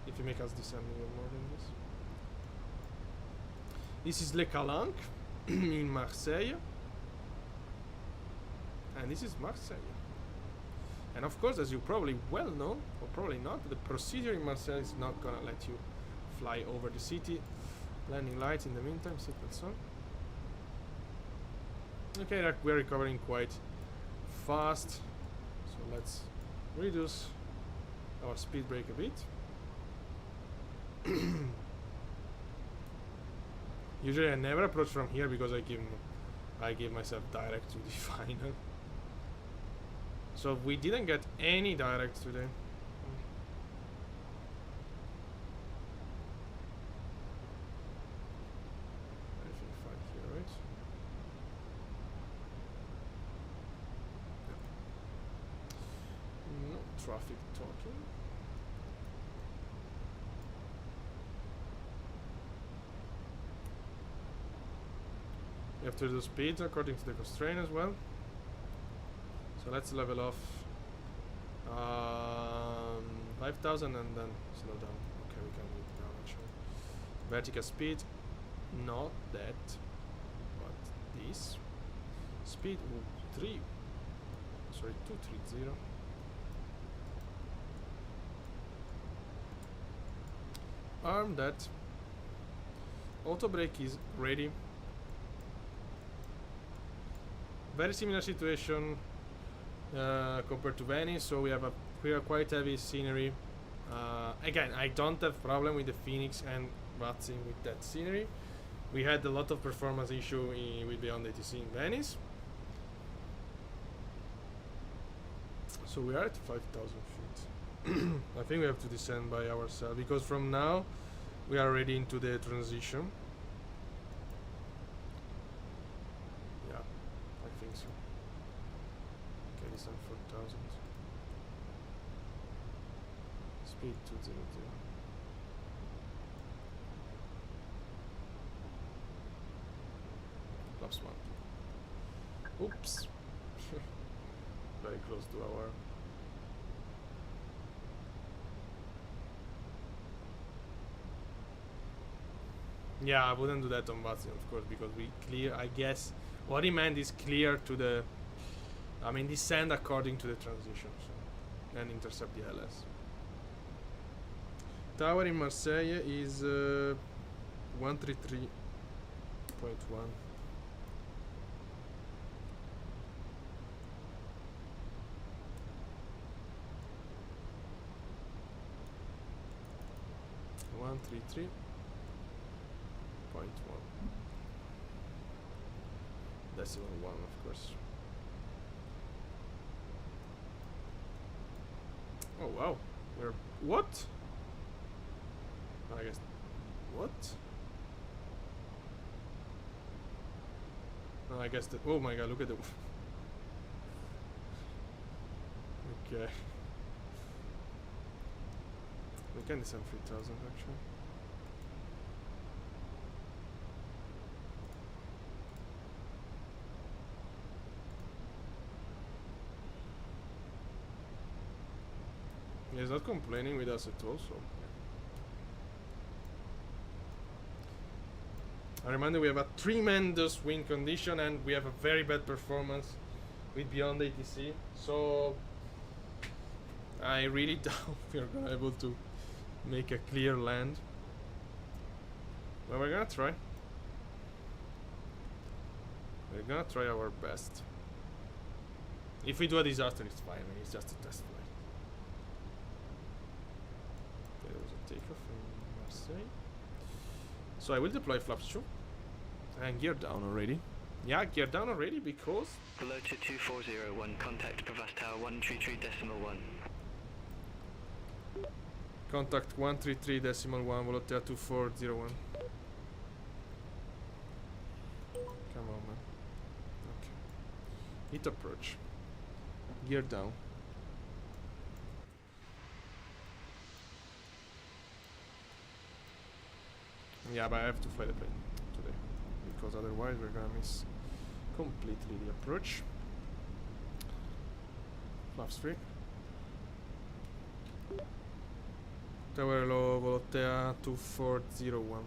if you make us descend even more than this. This is Le Calanque in Marseille. And this is Marseille. And of course, as you probably well know, or probably not, the procedure in Marseille is not gonna let you fly over the city. Landing lights in the meantime, seatbelts on. Okay, we're recovering quite fast. So let's reduce our speed brake a bit. Usually I never approach from here because I give myself direct to the final. So we didn't get any direct today. Anything fine here, right? No traffic talking. You have to do speeds according to the constraint as well. So let's level off 5,000 and then slow down. Okay, we can do it now actually. Vertical speed, not that, but this. Speed 230. Arm that. Auto brake is ready. Very similar situation compared to Venice, so we have quite heavy scenery. Again, I don't have problem with the Fenix and Marseille with that scenery. We had a lot of performance issue with Beyond ATC in Venice. So we are at 5,000 feet. I think we have to descend by ourselves because from now we are already into the transition. Yeah, I think so. Okay, descend 4,000. Speed 200. Plus 1. Oops. Very close to our. Yeah, I wouldn't do that on Bastian, of course, because we clear. I guess what he meant is clear to the. I mean, descend according to the transition, so, and intercept the LS. Tower in Marseille is 133.1. .1. Decimal 1, of course. Oh wow, we're what? I guess what? No, I guess that. Oh my god, look at the. Okay. We can descend 3,000 actually. He's not complaining with us at all, so. I remind you we have a tremendous wind condition and we have a very bad performance with Beyond ATC, so I really doubt we're gonna be able to make a clear land. But we're gonna try. We're gonna try our best. If we do a disaster, it's fine. I mean, it's just a test flight. Okay, there was a takeoff in Marseille. So I will deploy flaps 2 and gear down already. Yeah, gear down already because. Below to 2401, contact Provas Tower 133.1. Contact 133.1, Volotea 2401. Come on, man. Okay. Hit approach. Gear down. Yeah, but I have to fly the plane today because otherwise we're gonna miss completely the approach. Flaps 3. Tower low, Volotea 2401.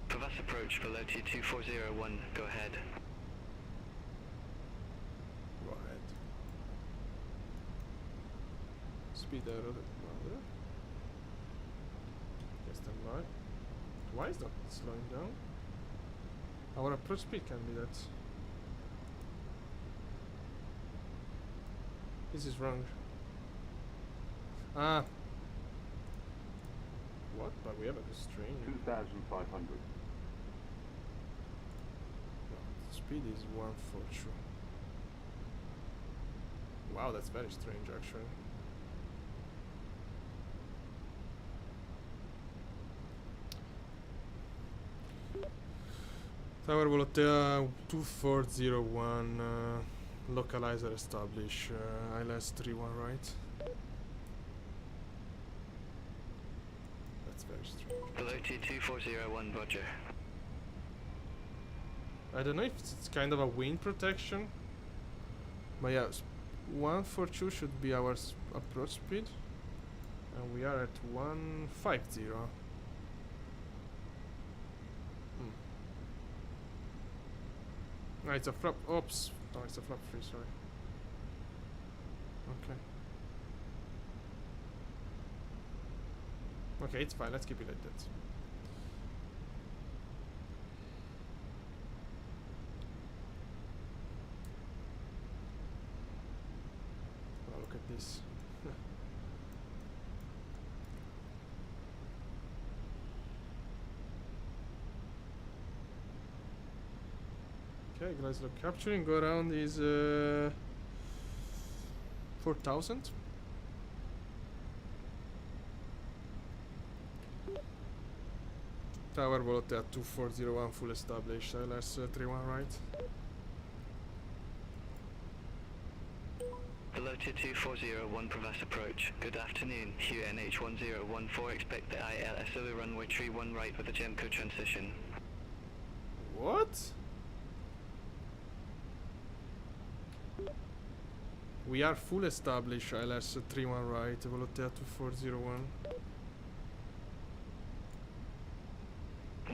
Provas approach below to 2401, go ahead. Go ahead. Speed out of it. Stand by. Why is that slowing down? Our approach speed can be that. This is wrong. Ah. What? But we have a constraint. 2,500. No, the speed is 142. Wow, that's very strange actually. Tower Volotea 2401, localizer establish, ILS 31 right. That's very strange. Volotea 2401, roger. I don't know if it's kind of a wind protection, but yeah, 142 should be our approach speed, and we are at 150. No, it's a flap. Oops. No, it's a flap free. Sorry. Okay. Okay, it's fine. Let's keep it like that. Oh, look at this. Okay, guys, look, capturing go around is 4,000. Tower Volotea 2401 full established, ILS 31 right. Volotea 2401, Provas approach. Good afternoon, QNH 1014, expect the ILS Zulu runway 31 right with a GEMCO transition. What? We are full established, ILS 31 right, Volotea 2401.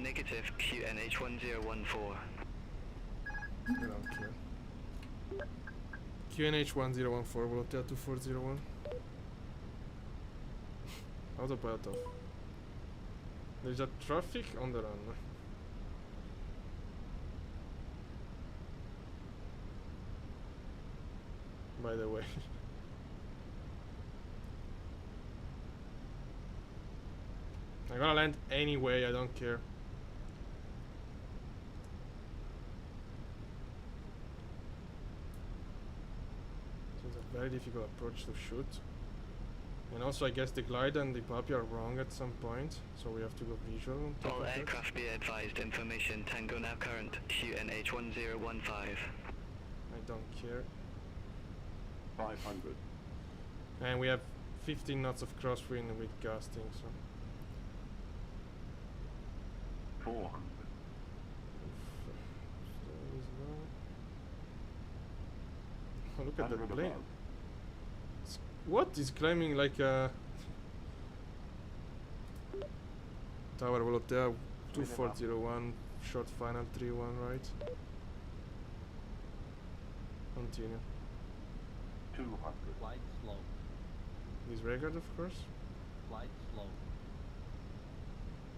Negative, QNH 1014. I don't care. QNH 1014, Volotea 2401. Autopilot off. There's a traffic on the run. By the way. I'm gonna land anyway, I don't care. So it's a very difficult approach to shoot. And also I guess the glide and the puppy are wrong at some point, so we have to go visual on top All of that. aircraft be advised, information, Tango now current, QNH 1015. I don't care. 500. And we have 15 knots of crosswind with gusting, so 400. Oh, look at that 100 plane. above. What is climbing like a Tower Volotea 2401 short final 3-1 right. Continue. 200. Flight slow. Disregard, of course. Flight slow.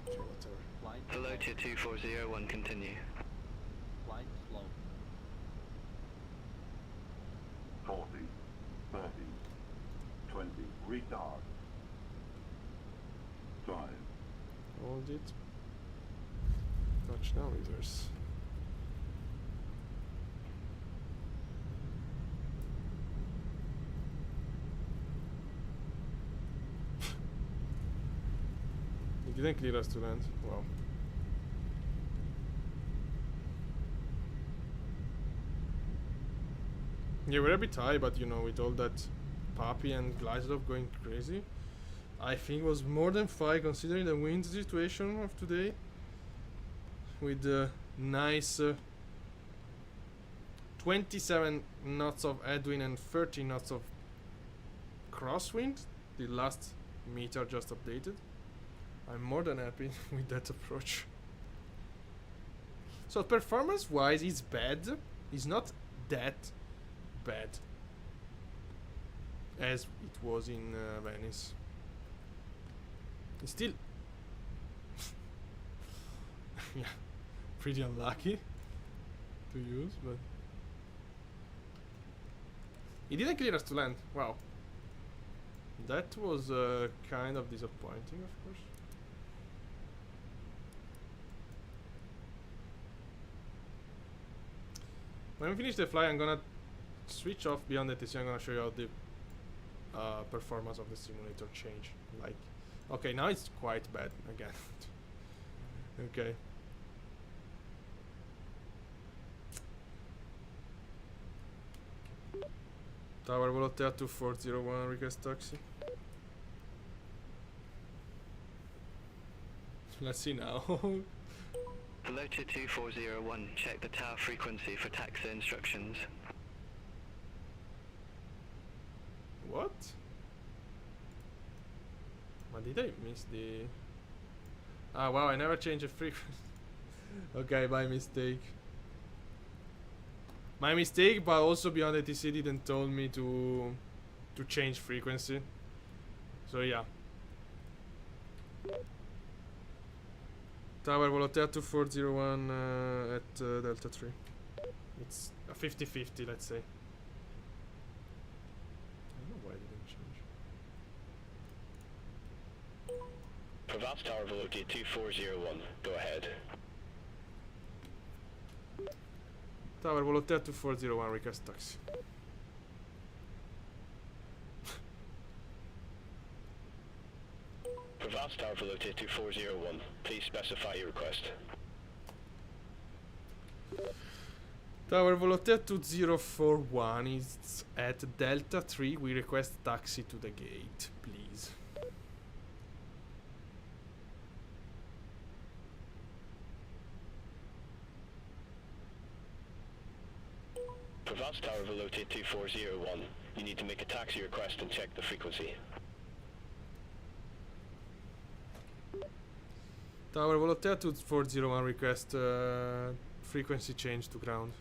Okay, whatever. Flight slow. Volotea 2401, continue. Flight slow. 40. 30. 20. Retard. Drive. Hold it. Touchdown reverse. It didn't clear us to land. Wow. Yeah, we're a bit high, but you know, with all that puppy and Glazlov going crazy, I think it was more than 5 considering the wind situation of today. With the nice 27 knots of headwind and 30 knots of crosswind. The last meter just updated. I'm more than happy with that approach. So performance wise it's bad. It's not that bad as it was in Venice. It's still yeah, pretty unlucky to use, but He didn't clear us to land. Wow. That was kind of disappointing, of course. When we finish the flight, I'm gonna switch off beyond ATC. I'm gonna show you how the performance of the simulator change. Like, okay, now it's quite bad again. Okay. Tower Volotea 2401, request taxi. Let's see now. Volotea 2401, check the tower frequency for taxi instructions. What? But did I miss the... Ah, wow, I never changed the frequency. Okay, by mistake. My mistake, but also beyond ATC didn't told me to change frequency. So yeah. Tower Volotea 2401 at Delta 3. It's a 50-50, let's say. I don't know why it didn't change. Provence Tower Volotea 2401, go ahead. Tower Volotea 2401, request taxi. Provence Tower Volotea 2401, please specify your request. Tower Volotea 2041 is at Delta 3. We request taxi to the gate, please. Provence Tower Volotea 2401, you need to make a taxi request and check the frequency. Tower Volotea 2401, request frequency change to ground.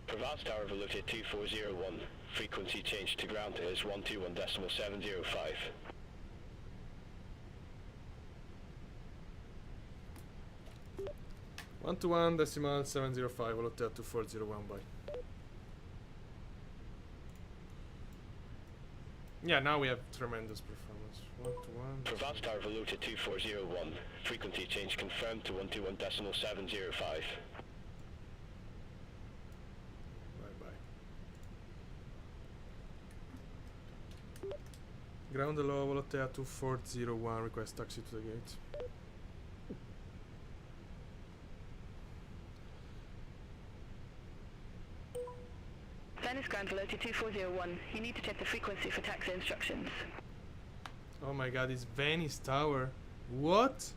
Provence Tower Volotea 2401, frequency change to ground is 121.705. One to 1.705, Volotea 2401 by. Yeah, now we have tremendous performance. 1 to 1. Provence Tower Volotea 2401, frequency change confirmed to 121.705. Ground below Volotea 2401, request taxi to the gate. Venice Ground Volotea 2401. You need to check the frequency for taxi instructions. Oh my god, it's Venice Tower. What?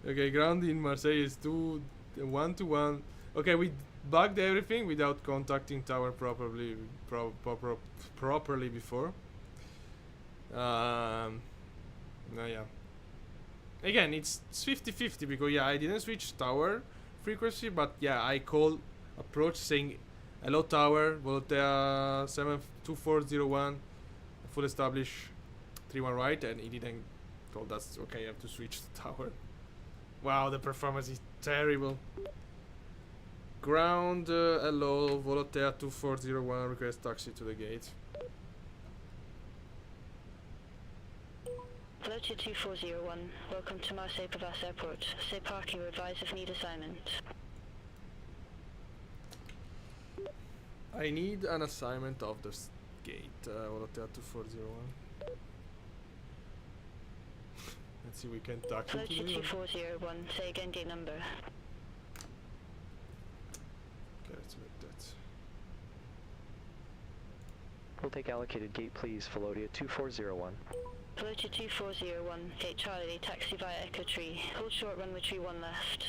Okay, ground in Marseille is 1 to 1. Okay, we bugged everything without contacting tower properly before. No, yeah. Again, it's 50-50 because yeah, I didn't switch tower frequency, but yeah, I called approach saying hello tower, Volotea 72401, full establish 31 right, and he didn't told us okay, you have to switch the tower. Wow, the performance is terrible. Ground, hello, Volotea 2401, request taxi to the gate. Volotea 2401, welcome to Marseille Provence Airport. Say parking or advise if need assignment. I need an assignment of the gate, Volotea 2401. Let's see, we can tackle Volotea 2401, say again gate number. Okay, let's make that. We'll take allocated gate, please, Volotea 2401. Volotea 2401, gate Charlie, taxi via Echo Tree. Hold short runway tree 1 left.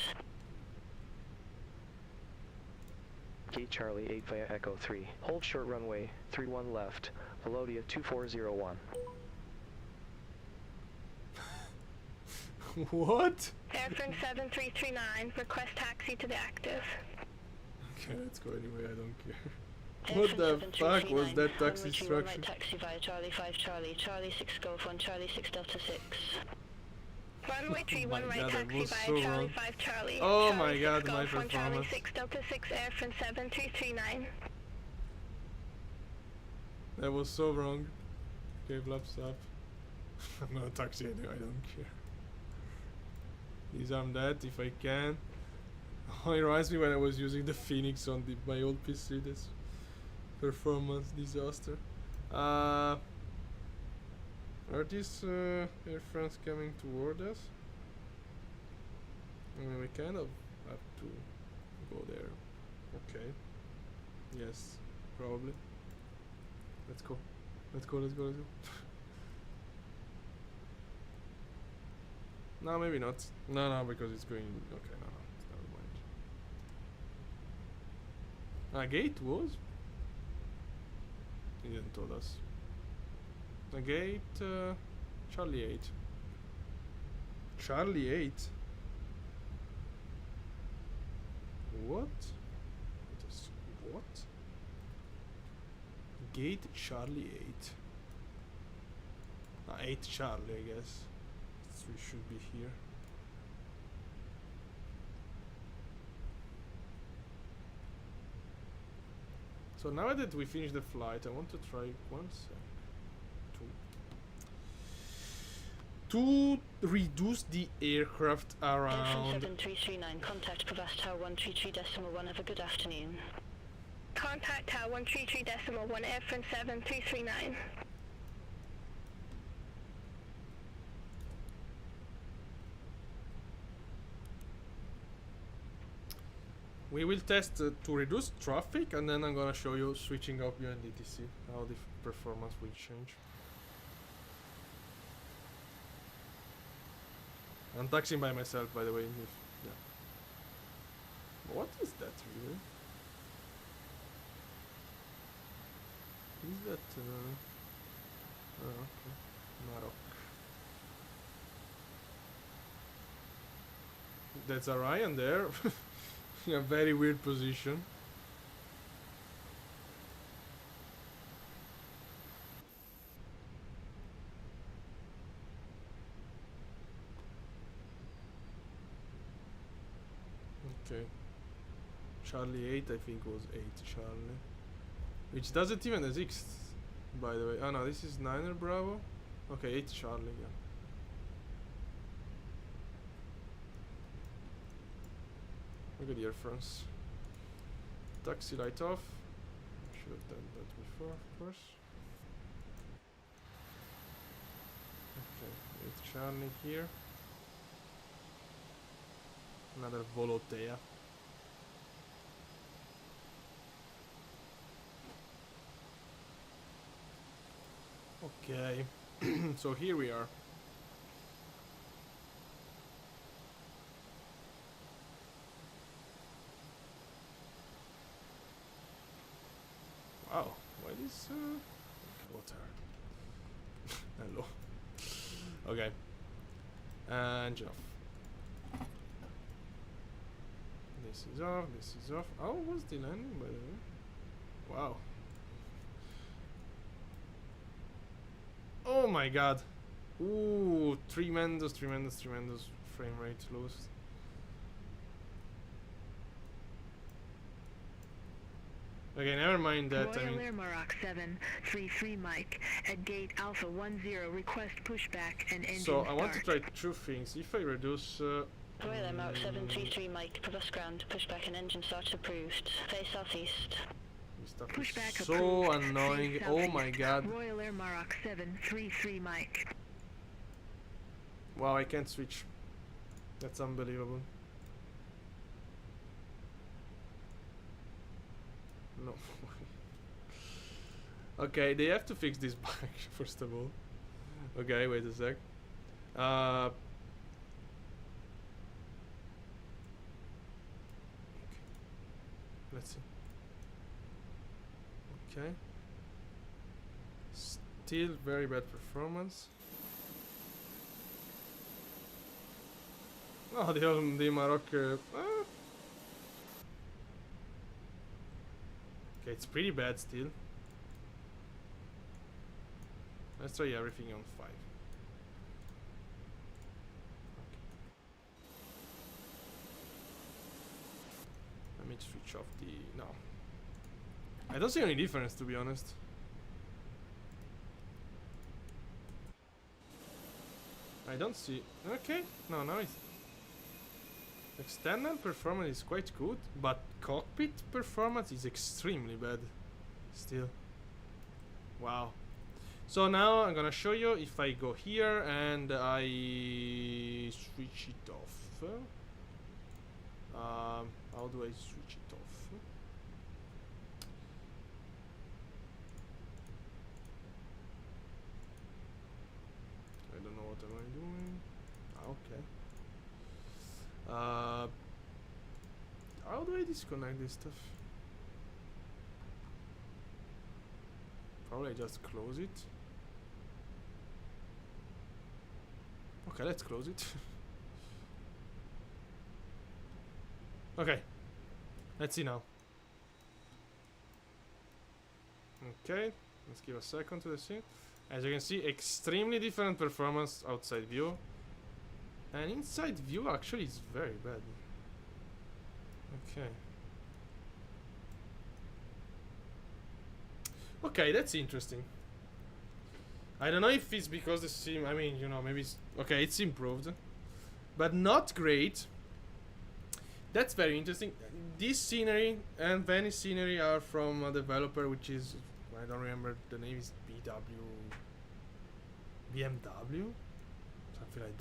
Gate Charlie 8 via Echo 3. Hold short runway 31 left. Volotea 2401. What? Airframe 7339, request taxi to the active. Okay, let's go anyway, I don't care. What the fuck was that taxi instruction? Taxi via Charlie 5 Charlie, Charlie 6 Golf 1, Charlie 6 Delta 6. Runway 31 right, God, that taxi was via so Charlie wrong. 5 Charlie. Oh Charlie my 6 God, my Golf 1 Charlie performance. 6 Delta 6 Air France 7339. That was so wrong. Okay, flaps up. I'm gonna taxi anyway, I don't care. Disarm that if I can. Oh, it reminds me when I was using the Fenix on my old PC. This performance disaster. Are these Air France coming toward us? I mean, we kind of have to go there. Okay. Yes, probably. Let's go. Let's go, let's go, let's go. No, maybe not. No, because it's going... Okay, no, never mind. Gate was? He didn't tell us. The gate... Charlie 8. Charlie 8? What? What? Gate Charlie 8. 8 Charlie, I guess. So we should be here. So now that we finished the flight, I want to try one sec. To reduce the aircraft around. 7339, contact Provast Tower 133.1, have a good afternoon. Contact Tower 133.1 Air France 7339. We will test to reduce traffic, and then I'm gonna show you switching up behind ATC, how the performance will change. I'm taxiing by myself, by the way. Yeah. What is that really? Is that oh, okay. Maroc. That's Orion there. In a very weird position. Okay. Charlie 8, I think was 8 Charlie. Which doesn't even exist, by the way. Oh no, this is 9er Bravo. Okay, 8 Charlie, yeah. Look at the Air France. Taxi light off. Should have done that before, of course. Okay, 8 Charlie here. Another Volotea. Okay, so here we are. Wow, why this water? Hello. Okay. And off. This is off, this is off. Oh, what's the landing, by the way? Wow. Oh my god. Ooh, tremendous frame rate lost. Okay, never mind that. Royal Air Maroc 733 Mike at gate Alpha 10, request pushback and engine So I want to start. try two things. If I reduce Royal Air Maroc 733 Mike, Provast ground, pushback and engine start approved. Face southeast. this stuff Pushback is so approved. annoying. Face Oh southeast. my god. Royal Air Maroc 733 Mike. Wow, I can't switch. That's unbelievable. No. Okay, they have to fix this bug first of all. Okay, wait a sec. Okay. Let's see. Okay. Still very bad performance. Oh, the Maroc. Okay, it's pretty bad still. Let's try everything on 5. me switch off the... no. I don't see any difference, to be honest. I don't see... okay, no, now it's... external performance is quite good, but cockpit performance is extremely bad. Still. Wow. So now I'm gonna show you if I go here and I switch it off. How do I switch it off? I don't know what am I doing. Okay. How do I disconnect this stuff? Probably just close it. Okay, let's close it. Okay, let's see now. Okay, let's give a second to the scene. As you can see, extremely different performance outside view. And inside view actually is very bad. Okay. Okay, that's interesting. I don't know if it's because the sim, I mean, you know, maybe it's... okay, it's improved. But not great. That's very interesting. This scenery and Venice scenery are from a developer which is... I don't remember, the name is BMW? Something like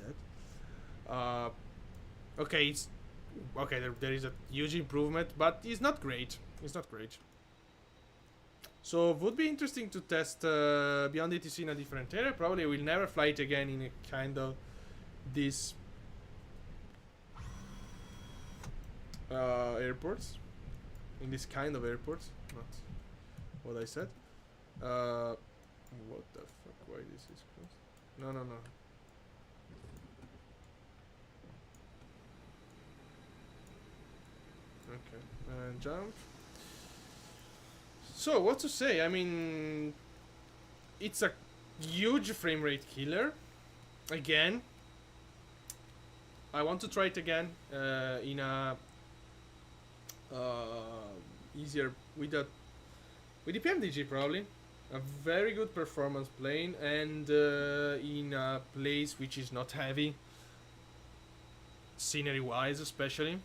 that. Okay, it's... okay, there is a huge improvement, but it's not great. It's not great. So, would be interesting to test Beyond ATC in a different area. Probably we'll never fly it again in a kind of this airports. In this kind of airports, not what I said. What the fuck? Why this is closed? No. Okay, and jump. So, what to say? I mean, it's a huge frame rate killer. Again, I want to try it again in a easier with the PMDG probably. A very good performance plane and in a place which is not heavy, scenery-wise especially.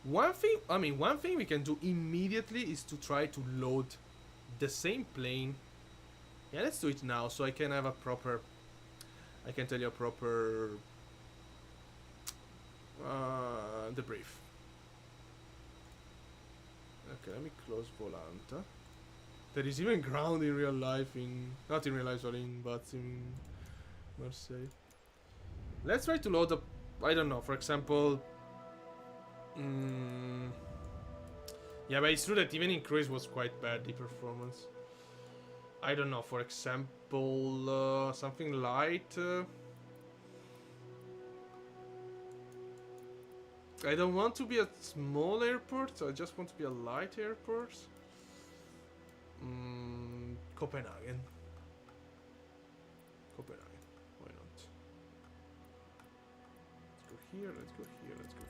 One thing we can do immediately is to try to load the same plane. Yeah, let's do it now so I can have a proper... I can tell you a proper... debrief. Okay, let me close Volanta. There is even ground in real life in... not in real life, sorry, but in Marseille. Let's try to load up... I don't know, for example... yeah, but it's true that even in cruise was quite bad, the performance. I don't know, for example, something light. I don't want to be a small airport, I just want to be a light airport. Copenhagen. Copenhagen, why not? Let's go here, let's go here, let's go here.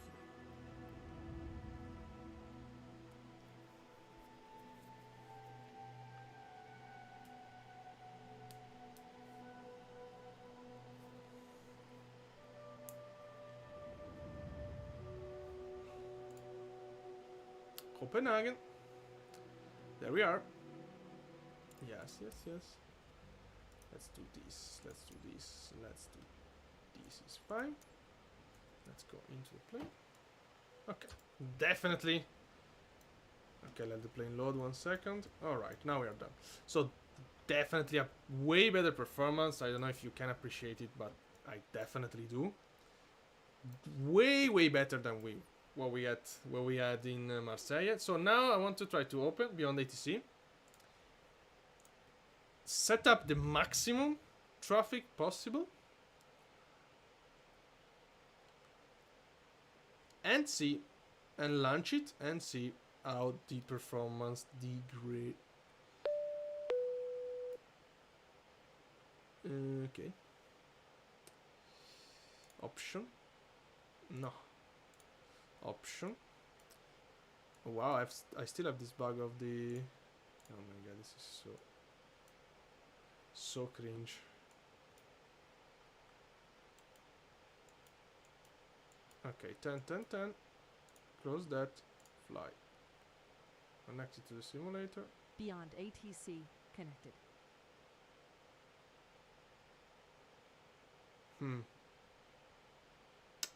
Copenhagen. There we are. Yes. Let's do this. Let's do this. Let's do this. Is fine. Let's go into the plane. Okay. Definitely. Okay, let the plane load 1 second. Alright, now we are done. So, definitely a way better performance. I don't know if you can appreciate it, but I definitely do. Way better than what we had in Marseille. So now I want to try to open Beyond ATC. Set up the maximum traffic possible. And see, and launch it and see how the performance degrade. Okay. Option. No. Option. Wow, I still have this bug of the... Oh my god, this is so cringe. Okay, 10. Close that. Fly. Connect it to the simulator. Beyond ATC connected.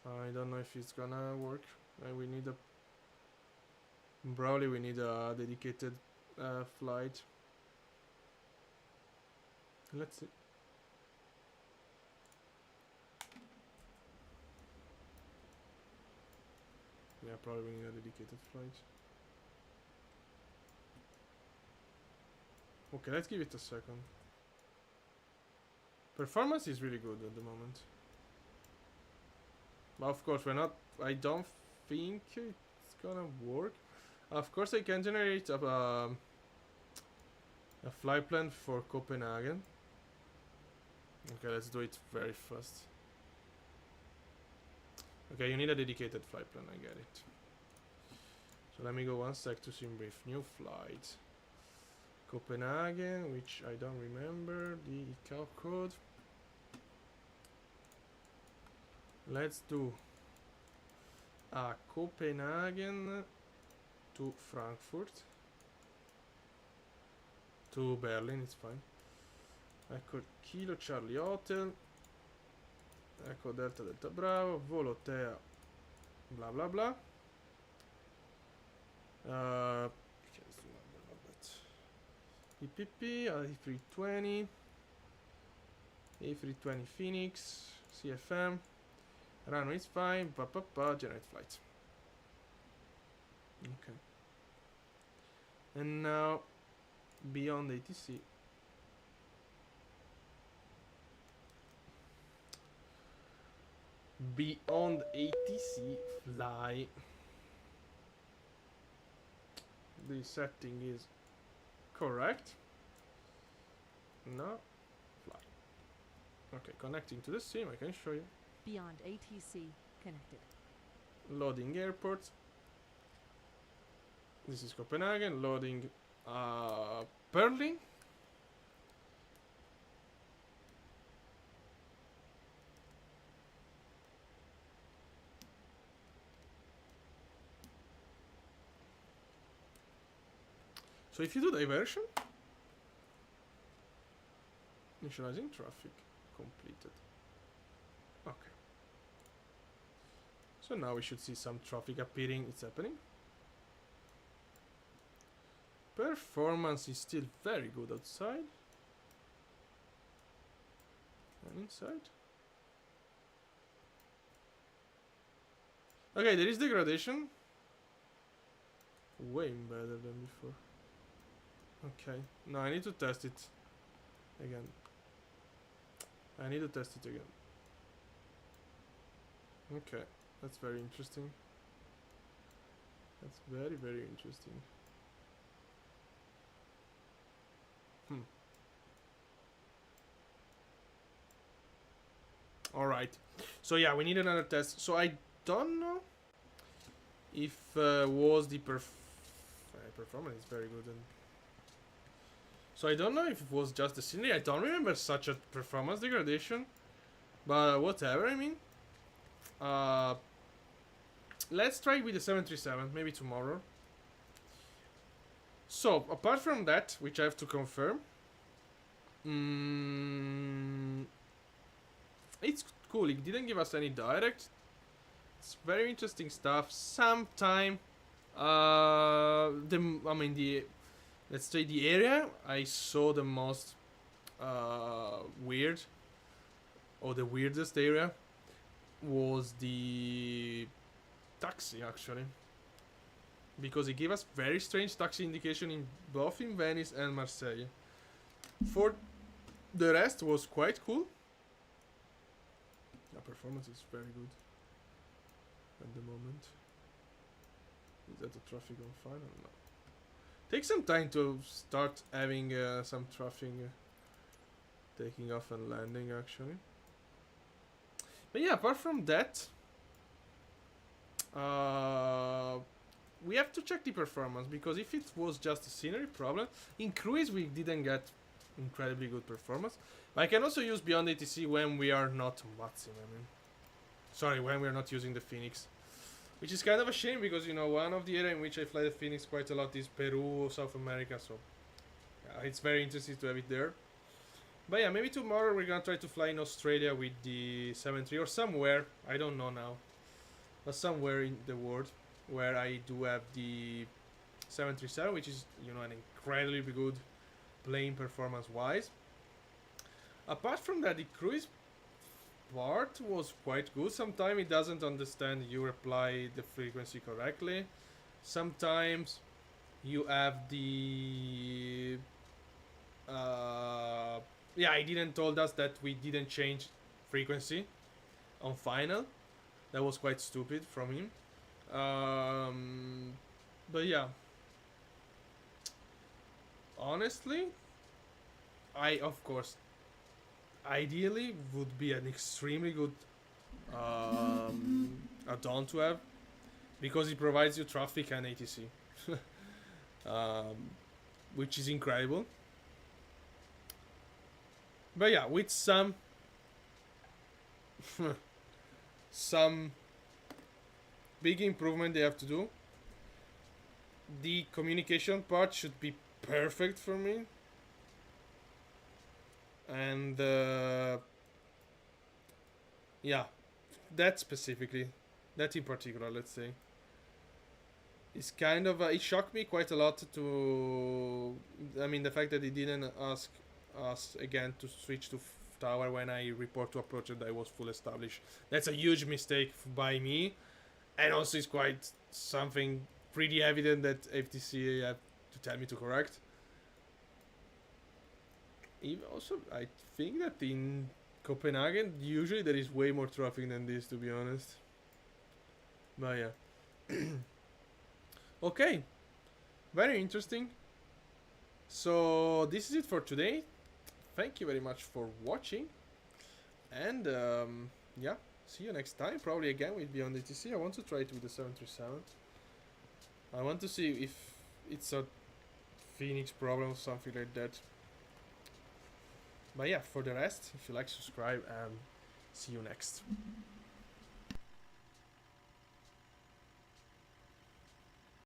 I don't know if it's gonna work. We need a... Probably we need a dedicated flight. Let's see. Yeah, probably we need a dedicated flight. Okay, let's give it a second. Performance is really good at the moment. But of course, we're not... I don't think it's gonna work. Of course, I can generate a flight plan for Copenhagen. Okay, let's do it very fast. Okay, you need a dedicated flight plan, I get it. So let me go one sec to sim brief. New flight. Copenhagen, which I don't remember the ICAO code. Let's do Copenhagen to Frankfurt. To Berlin, it's fine. Ecco Kilo Charlie Hotel. Ecco Delta Delta Bravo. Volo Tea. Blah blah blah. PPP, A320. A320 Fenix. CFM. Runway is fine. Generate flight. Okay. And now beyond ATC. Beyond ATC fly. The setting is correct. Now fly. Okay, connecting to the sim, I can show you. Beyond ATC connected. Loading airports. This is Copenhagen. Loading Berlin. So if you do diversion, initializing traffic completed. Okay. So now we should see some traffic appearing. It's happening. Performance is still very good outside. And inside. Okay, there is degradation. Way better than before. Okay, no, I need to test it again. I need to test it again. Okay, that's very interesting. That's very, very interesting. Alright, so yeah, we need another test. So I don't know if was the performance is very good. And so I don't know if it was just the scenery. I don't remember such a performance degradation. But whatever, I mean. Let's try with the 737, maybe tomorrow. So, apart from that, which I have to confirm. It's cool, it didn't give us any direct. It's very interesting stuff. Sometime, let's say the area I saw the most weird, or the weirdest area, was the taxi actually, because it gave us very strange taxi indication in both in Venice and Marseille. For the rest was quite cool. The performance is very good at the moment. Is that the traffic on fire? I don't know. Takes some time to start having some traffic taking off and landing actually. But yeah, apart from that, we have to check the performance, because if it was just a scenery problem, in cruise we didn't get incredibly good performance. But I can also use Beyond ATC when we are not Watsim, sorry, when we are not using the Fenix. Which is kind of a shame, because, you know, one of the areas in which I fly the Fenix quite a lot is Peru, South America, so it's very interesting to have it there. But yeah, maybe tomorrow we're gonna try to fly in Australia with the 7.3 or somewhere, I don't know now, but somewhere in the world where I do have the 737, which is, you know, an incredibly good plane performance wise. Apart from that, the cruise part was quite good. Sometimes it doesn't understand you apply the frequency correctly. Sometimes you have the yeah, he didn't told us that we didn't change frequency on final. That was quite stupid from him. But yeah, honestly, I of course ideally would be an extremely good add-on to have, because it provides you traffic and ATC, which is incredible. But yeah, with some some big improvement they have to do. The communication part should be perfect for me, and yeah, that specifically, that in particular, let's say, is kind of it shocked me quite a lot to, I mean, the fact that he didn't ask us again to switch to tower when I report to approach that I was full established. That's a huge mistake by me, and also it's quite something pretty evident that FTC have to tell me to correct. Even also, I think that in Copenhagen usually there is way more traffic than this, to be honest. But yeah. Okay, very interesting. So this is it for today. Thank you very much for watching, and yeah, see you next time, probably again with Beyond ATC. I want to try it with the 737. I want to see if it's a Phoenix problem or something like that. But yeah, for the rest, if you like, subscribe, and see you next.